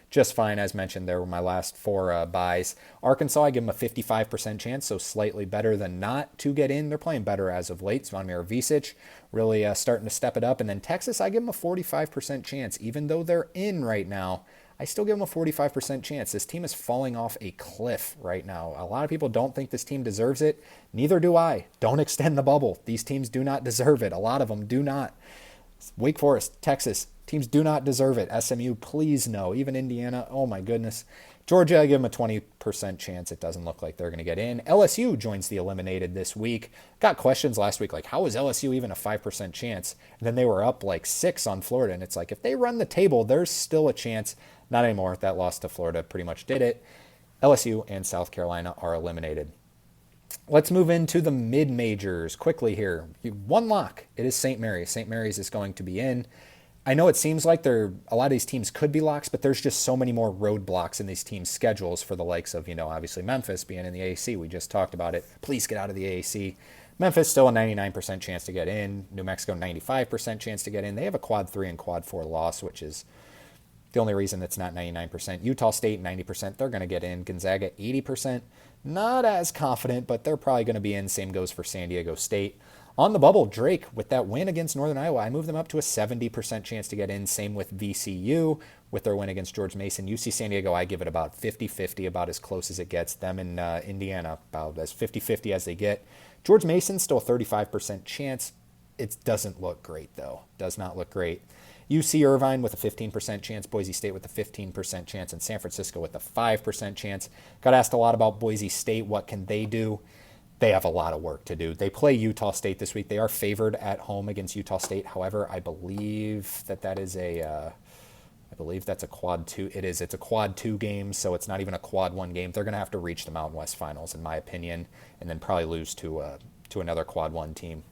just fine. As mentioned, they were my last 4 buys. Arkansas, I give them a 55% chance, so slightly better than not to get in. They're playing better as of late. Zvonimir Visic really starting to step it up. And then Texas, I give them a 45% chance, even though they're in right now. I still give them a 45% chance. This team is falling off a cliff right now. A lot of people don't think this team deserves it. Neither do I. Don't extend the bubble. These teams do not deserve it. A lot of them do not. Wake Forest, Texas, teams do not deserve it. SMU, please no. Even Indiana, oh my goodness. Georgia, I give them a 20% chance. It doesn't look like they're going to get in. LSU joins the eliminated this week. Got questions last week like, how is LSU even a 5% chance? And then they were up like 6 on Florida. And it's like, if they run the table, there's still a chance. Not anymore. That loss to Florida pretty much did it. LSU and South Carolina are eliminated. Let's move into the mid-majors quickly here. One lock. It is St. Mary's. St. Mary's is going to be in. I know it seems like a lot of these teams could be locks, but there's just so many more roadblocks in these teams' schedules for the likes of, obviously Memphis being in the AAC. We just talked about it. Please get out of the AAC. Memphis still a 99% chance to get in. New Mexico 95% chance to get in. They have a quad 3 and quad 4 loss, which is the only reason it's not 99%. Utah State 90%. They're going to get in. Gonzaga 80%. Not as confident, but they're probably going to be in. Same goes for San Diego State. On the bubble, Drake, with that win against Northern Iowa, I moved them up to a 70% chance to get in. Same with VCU with their win against George Mason. UC San Diego, I give it about 50-50, about as close as it gets. Them in Indiana, about as 50-50 as they get. George Mason, still 35% chance. It doesn't look great, though. Does not look great. UC Irvine with a 15% chance, Boise State with a 15% chance, and San Francisco with a 5% chance. Got asked a lot about Boise State. What can they do? They have a lot of work to do. They play Utah State this week. They are favored at home against Utah State. However, I believe that is I believe that's a quad 2. It is. It's a quad 2 game, so it's not even a quad 1 game. They're going to have to reach the Mountain West Finals, in my opinion, and then probably lose to another quad 1 team.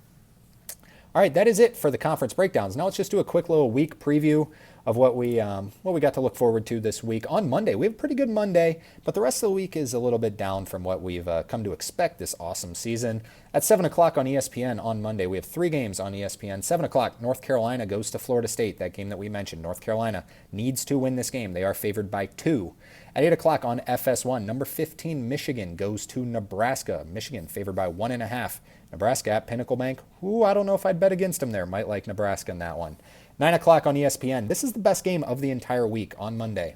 All right, that is it for the conference breakdowns. Now let's just do a quick little week preview of what we got to look forward to this week. On Monday, we have a pretty good Monday, but the rest of the week is a little bit down from what we've come to expect this awesome season. At 7 o'clock on ESPN on Monday, we have 3 games on ESPN. 7 o'clock, North Carolina goes to Florida State, that game that we mentioned. North Carolina needs to win this game. They are favored by 2. At 8 o'clock on FS1, number 15, Michigan goes to Nebraska. Michigan favored by 1.5. Nebraska at Pinnacle Bank. I don't know if I'd bet against them there. Might like Nebraska in that one. 9 o'clock on ESPN. This is the best game of the entire week on Monday.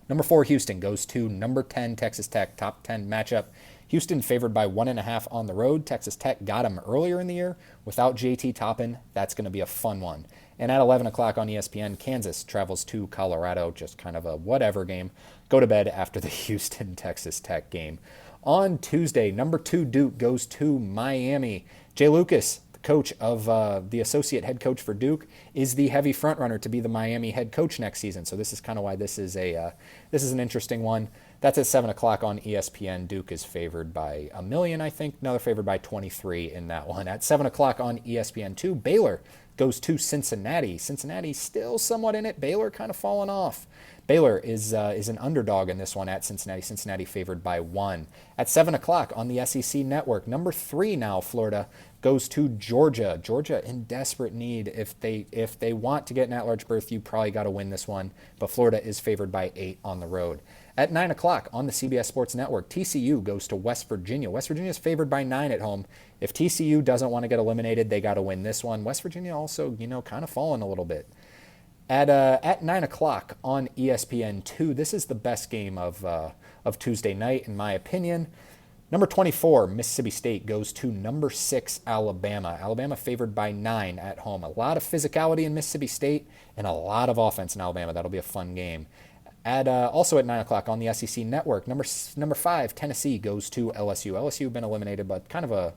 Number 4, Houston goes to number 10, Texas Tech. Top 10 matchup. Houston favored by 1.5 on the road. Texas Tech got them earlier in the year without JT Toppin. That's going to be a fun one. And at 11 o'clock on ESPN, Kansas travels to Colorado. Just kind of a whatever game. Go to bed after the Houston-Texas Tech game. On Tuesday, number 2, Duke goes to Miami. Jay Lucas, coach of the associate head coach for Duke, is the heavy frontrunner to be the Miami head coach next season. So this is kind of why this is an interesting one. That's at 7 o'clock on ESPN. Duke is favored by 1 million, I think. No, they're favored by 23 in that one. At 7 o'clock on ESPN2, Baylor goes to Cincinnati. Cincinnati still somewhat in it. Baylor kind of falling off. Baylor is an underdog in this one at Cincinnati. Cincinnati favored by 1. At 7 o'clock on the SEC Network, number 3 now, Florida, goes to Georgia. Georgia in desperate need. If they want to get an at-large berth, you probably got to win this one. But Florida is favored by 8 on the road. At 9 o'clock on the CBS Sports Network, TCU goes to West Virginia. West Virginia is favored by 9 at home. If TCU doesn't want to get eliminated, they got to win this one. West Virginia also, kind of falling a little bit. At 9 o'clock on ESPN2, this is the best game of Tuesday night, in my opinion. Number 24, Mississippi State, goes to number 6, Alabama. Alabama favored by 9 at home. A lot of physicality in Mississippi State and a lot of offense in Alabama. That'll be a fun game. Also at 9 o'clock on the SEC Network, number 5, Tennessee, goes to LSU. LSU been eliminated, but kind of a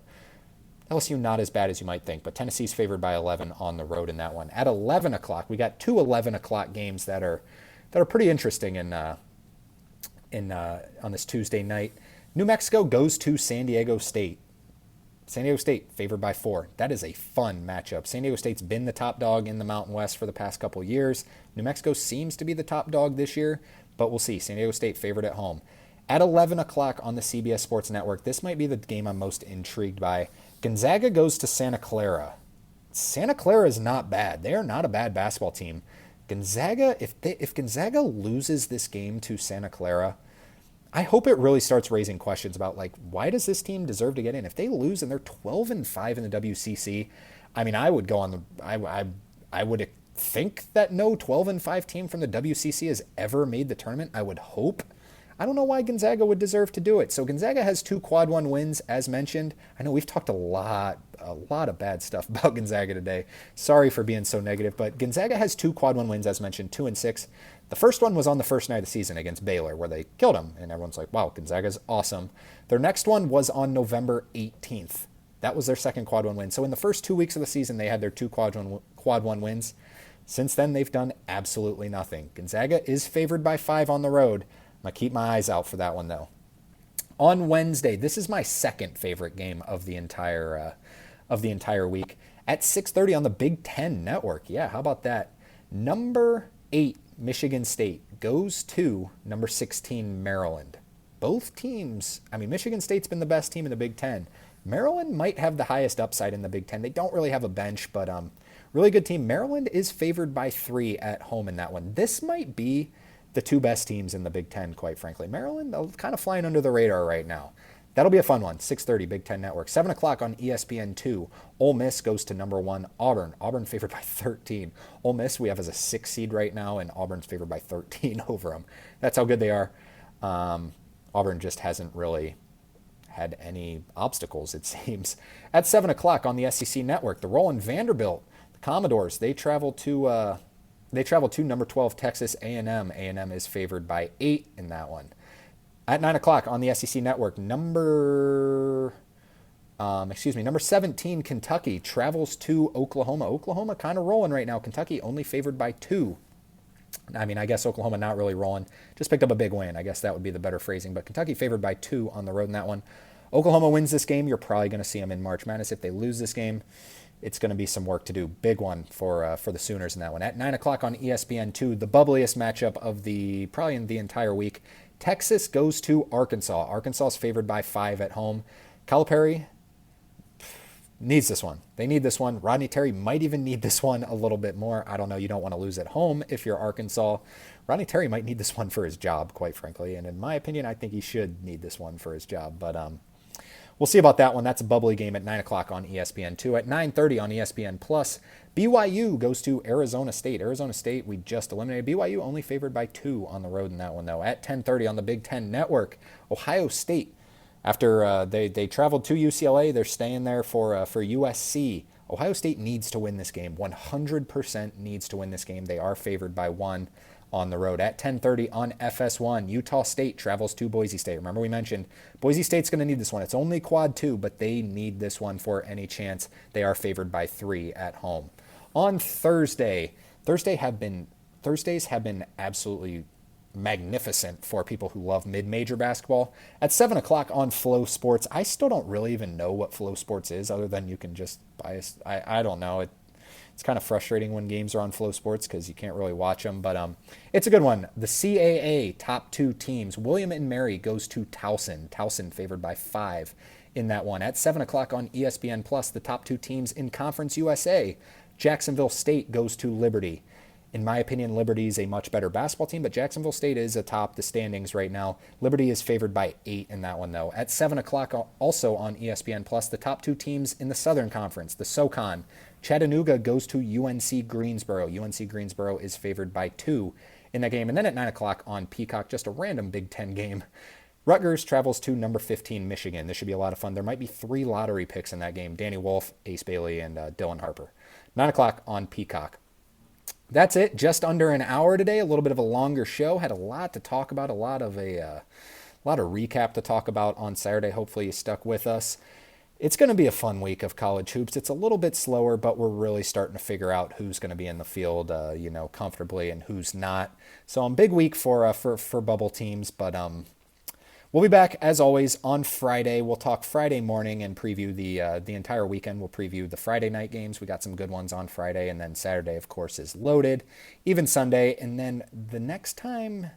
LSU not as bad as you might think, but Tennessee's favored by 11 on the road in that one. At 11 o'clock, we got 2 11 o'clock games that are pretty interesting on this Tuesday night. New Mexico goes to San Diego State. San Diego State favored by 4. That is a fun matchup. San Diego State's been the top dog in the Mountain West for the past couple years. New Mexico seems to be the top dog this year, but we'll see. San Diego State favored at home. At 11 o'clock on the CBS Sports Network, this might be the game I'm most intrigued by. Gonzaga goes to Santa Clara. Santa Clara is not bad. They are not a bad basketball team. Gonzaga, if Gonzaga loses this game to Santa Clara, I hope it really starts raising questions about, why does this team deserve to get in? If they lose and they're 12-5 in the WCC, I mean, I would go on the I would think that no 12-5 team from the WCC has ever made the tournament. I would hope. I don't know why Gonzaga would deserve to do it. So Gonzaga has 2 quad 1 wins, as mentioned. I know we've talked a lot of bad stuff about Gonzaga today. Sorry for being so negative, but Gonzaga has 2 quad 1 wins, as mentioned, 2-6. The first one was on the first night of the season against Baylor, where they killed them, and everyone's like, wow, Gonzaga's awesome. Their next one was on November 18th. That was their second quad 1 win. So in the first 2 weeks of the season, they had their 2 quad 1 wins. Since then, they've done absolutely nothing. Gonzaga is favored by 5 on the road. I'm going to keep my eyes out for that one, though. On Wednesday, this is my second favorite game of the entire week. At 6:30 on the Big Ten Network. Yeah, how about that? Number 8, Michigan State, goes to number 16, Maryland. Both teams, Michigan State's been the best team in the Big Ten. Maryland might have the highest upside in the Big Ten. They don't really have a bench, but really good team. Maryland is favored by 3 at home in that one. This might be the 2 best teams in the Big Ten, quite frankly. Maryland kind of flying under the radar right now. That'll be a fun one. 6:30, Big Ten Network. 7 o'clock on ESPN2. Ole Miss goes to number 1, Auburn. Auburn favored by 13. Ole Miss we have as a 6 seed right now, and Auburn's favored by 13 over them. That's how good they are. Auburn just hasn't really had any obstacles, it seems. At 7 o'clock on the SEC Network, the Roland Vanderbilt, the Commodores, they travel to number 12, Texas A&M. A&M is favored by 8 in that one. At 9 o'clock on the SEC Network, number 17, Kentucky, travels to Oklahoma. Oklahoma kind of rolling right now. Kentucky only favored by 2. I guess Oklahoma not really rolling. Just picked up a big win. I guess that would be the better phrasing. But Kentucky favored by 2 on the road in that one. Oklahoma wins this game, you're probably going to see them in March Madness. If they lose this game, it's going to be some work to do. Big one for the Sooners in that one. At 9 o'clock on ESPN2, the bubbliest matchup of probably in the entire week. Texas goes to Arkansas. Arkansas is favored by 5 at home. Calipari needs this one. They need this one. Rodney Terry might even need this one a little bit more. I don't know. You don't want to lose at home if you're Arkansas. Rodney Terry might need this one for his job, quite frankly. And in my opinion, I think he should need this one for his job. But we'll see about that one. That's a bubbly game at 9 o'clock on ESPN2. At 9:30 on ESPN+, BYU goes to Arizona State. Arizona State, we just eliminated. BYU only favored by 2 on the road in that one, though. At 10:30 on the Big Ten Network, Ohio State. After they traveled to UCLA, they're staying there for USC. Ohio State needs to win this game. 100% needs to win this game. They are favored by 1 on the road. At 10:30 on FS1, Utah State travels to Boise State. Remember we mentioned Boise State's going to need this one. It's only quad 2, but they need this one for any chance. They are favored by 3 at home. On Thursdays have been absolutely magnificent for people who love mid-major basketball. At 7 o'clock on Flow Sports, I still don't really even know what Flow Sports is other than you can just buy I don't know. It's kind of frustrating when games are on Flow Sports because you can't really watch them, but it's a good one. The CAA top 2 teams, William and Mary goes to Towson. Towson favored by 5 in that one. At 7 o'clock on ESPN+, the top 2 teams in Conference USA, Jacksonville State goes to Liberty. In my opinion, Liberty is a much better basketball team, but Jacksonville State is atop the standings right now. Liberty is favored by 8 in that one, though. At 7 o'clock, also on ESPN+, the top 2 teams in the Southern Conference, the SoCon. Chattanooga goes to UNC Greensboro. UNC Greensboro is favored by 2 in that game. And then at 9 o'clock on Peacock, just a random Big Ten game, Rutgers travels to number 15, Michigan. This should be a lot of fun. There might be 3 lottery picks in that game. Danny Wolf, Ace Bailey, and Dylan Harper. 9 o'clock on Peacock. That's it. Just under an hour today. A little bit of a longer show. Had a lot to talk about. A lot of recap to talk about on Saturday. Hopefully you stuck with us. It's going to be a fun week of college hoops. It's a little bit slower, but we're really starting to figure out who's going to be in the field, comfortably and who's not. So, big week for bubble teams, but we'll be back as always on Friday. We'll talk Friday morning and preview the entire weekend. We'll preview the Friday night games. We got some good ones on Friday, and then Saturday, of course, is loaded. Even Sunday, and then the next time.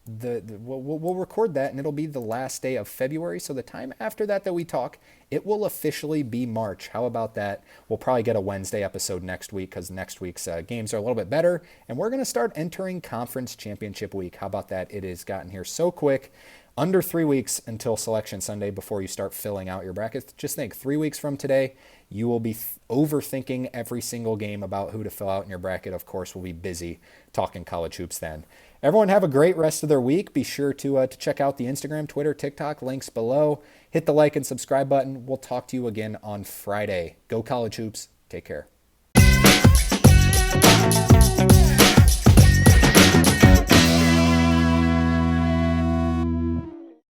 We'll record that, and it'll be the last day of February. So the time after that we talk, it will officially be March. How about that? We'll probably get a Wednesday episode next week because next week's games are a little bit better, and we're going to start entering conference championship week. How about that? It has gotten here so quick. Under 3 weeks until Selection Sunday before you start filling out your brackets. Just think, 3 weeks from today, you will be overthinking every single game about who to fill out in your bracket. Of course, we'll be busy talking college hoops then. Everyone have a great rest of their week. Be sure to check out the Instagram, Twitter, TikTok, links below. Hit the like and subscribe button. We'll talk to you again on Friday. Go College Hoops. Take care.